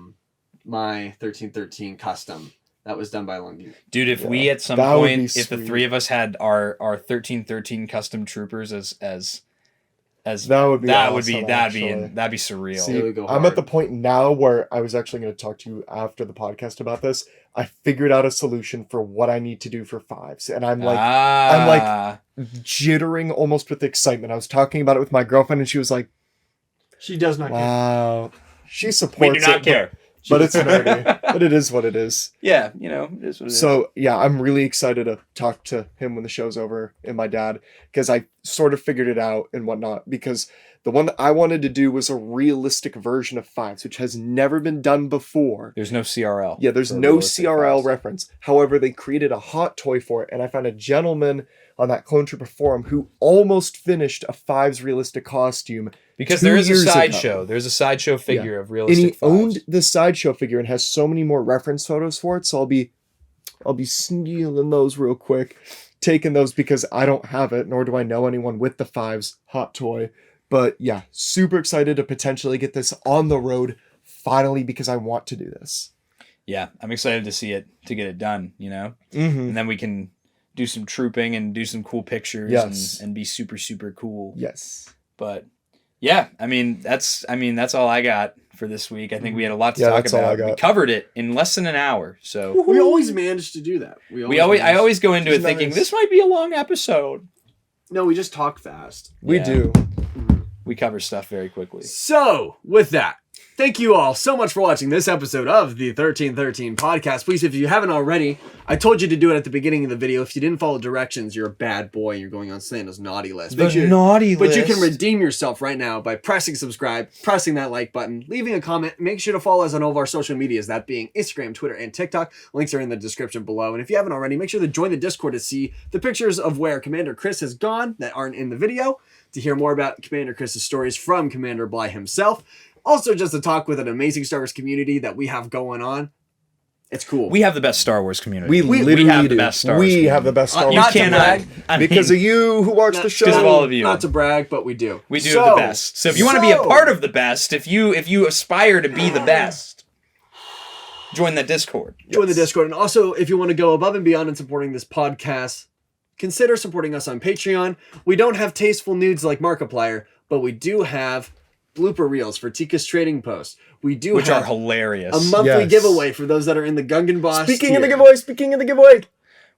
1313 custom that was done by Lungi. dude, if we at some That would be point, if the sweet. 3 of us had our 1313 custom troopers as That would be awesome, that'd be actually. surreal. See, It would go I'm hard. at the point now where I was actually going to talk to you after the podcast about this. I figured out a solution for what I need to do for 5s, and I'm like jittering almost with excitement. I was talking about it with my girlfriend, and she was like, She does not care. "Wow." She supports we do not it, care. but it's nerdy. But it is what it is. Yeah, it is what it is. So yeah, I'm really excited to talk to him when the show's over and my dad, because I sort of figured it out and whatnot. Because the one that I wanted to do was a realistic version of 5s, which has never been done before. There's no CRL. Yeah, there's for no realistic CRL files. reference. However, they created a hot toy for it, and I found a gentleman on that Clone Trooper forum who almost finished a 5s realistic costume. Because 2 there is a years ago. sideshow. There's a sideshow figure of And realistic he files. owned the sideshow figure and has so many more reference photos for it. So I'll be stealing those real quick, taking those because I don't have it, nor do I know anyone with the 5s hot toy. But yeah, super excited to potentially get this on the road finally because I want to do this. Yeah, I'm excited to see it, to get it done, you know? Mm-hmm. And then we can do some trooping and do some cool pictures Yes. and be super, super cool. Yes. But yeah, that's all I got for this week. I think we had a lot to Yeah, talk that's all I about. We got. covered it in less than an hour. So We always manage to do that. I always go into it It's thinking nice. this might be a long episode. No, we just talk fast. We Yeah. do. We cover stuff very quickly. So, with that, thank you all so much for watching this episode of the 1313 podcast. Please, if you haven't already, I told you to do it at the beginning of the video. If you didn't follow directions, you're a bad boy and you're going on Santa's naughty list. Make sure- naughty But you can redeem yourself right now by pressing subscribe, pressing that like button, leaving a comment. Make sure to follow us on all of our social medias, that being Instagram, Twitter, and TikTok. Links are in the description below. And if you haven't already, make sure to join the Discord to see the pictures of where Commander Chris has gone that aren't in the video, to hear more about Commander Chris's stories from Commander Bly himself. Also, just to talk with an amazing Star Wars community that we have going on. It's cool. We have the best Star Wars community. We literally have do. the best Star Wars We community. have the best Star Wars You Not to cannot. brag, because of you who watch Not- the show. because of all of you. Not to brag, but we do. We do the best. So if you want to be a part of the best, if you aspire to be the best, join that Discord. Join the Discord. And also, if you want to go above and beyond in supporting this podcast, consider supporting us on Patreon. We don't have tasteful nudes like Markiplier, but we do have blooper reels for Tika's trading post. We do Which are have hilarious. a monthly Yes. giveaway for those that are in the Gungan Boss Speaking of the tier. giveaway.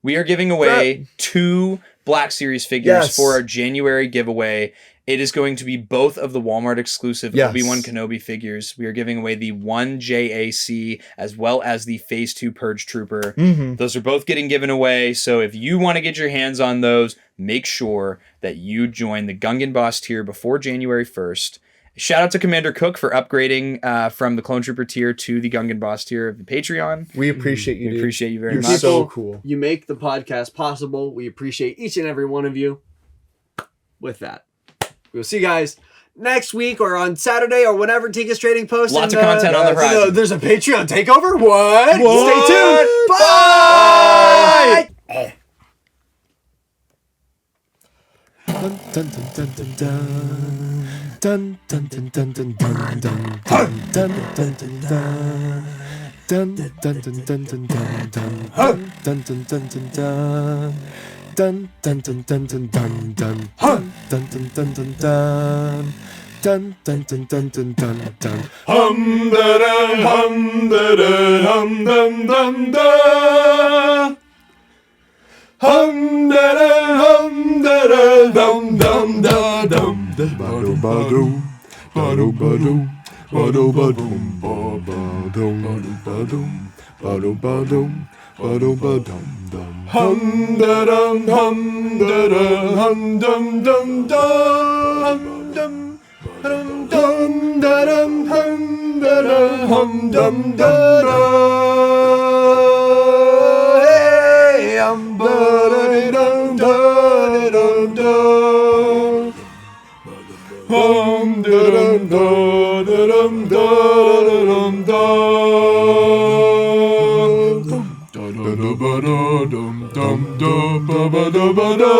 We are giving away 2 Black Series figures Yes. for our January giveaway. It is going to be both of the Walmart exclusive Yes. Obi-Wan Kenobi figures. We are giving away the 1 JAC as well as the Phase 2 Purge Trooper. Mm-hmm. Those are both getting given away. So if you want to get your hands on those, make sure that you join the Gungan Boss tier before January 1st. Shout out to Commander Cook for upgrading from the Clone Trooper tier to the Gungan Boss tier of the Patreon. We appreciate you, We dude. appreciate you very You're much. so cool. You make the podcast possible. We appreciate each and every one of you. With that, we'll see you guys next week or on Saturday or whenever Tika's trading post. Lots and, of content on the horizon. There's a Patreon takeover. What? What? Stay tuned. Bye. Dun dun dun dun dun dun. Dun dun dun dun dun dun dun dun dun dun dun dun. Dun dun dun dun dun dun dun. Dun dun dun dun dun. Dun dun dun dun dun dun dun. Dun dun dun dun dun. Dun dun dun dun dun dun dun. Hum da da hum da da hum dum dum da. Hum da da hum da da dum dum da dum da ba do ba do ba do ba do ba dum ba dum ba dum ba do ba dum ba do ba dum dum hum da dum hum dum dum dum dum hum dum da dum hum da da hum dum da da hey I'm da dum da dum da hum da dum da dum da dum da dum da da ba da dum dum da ba ba da ba da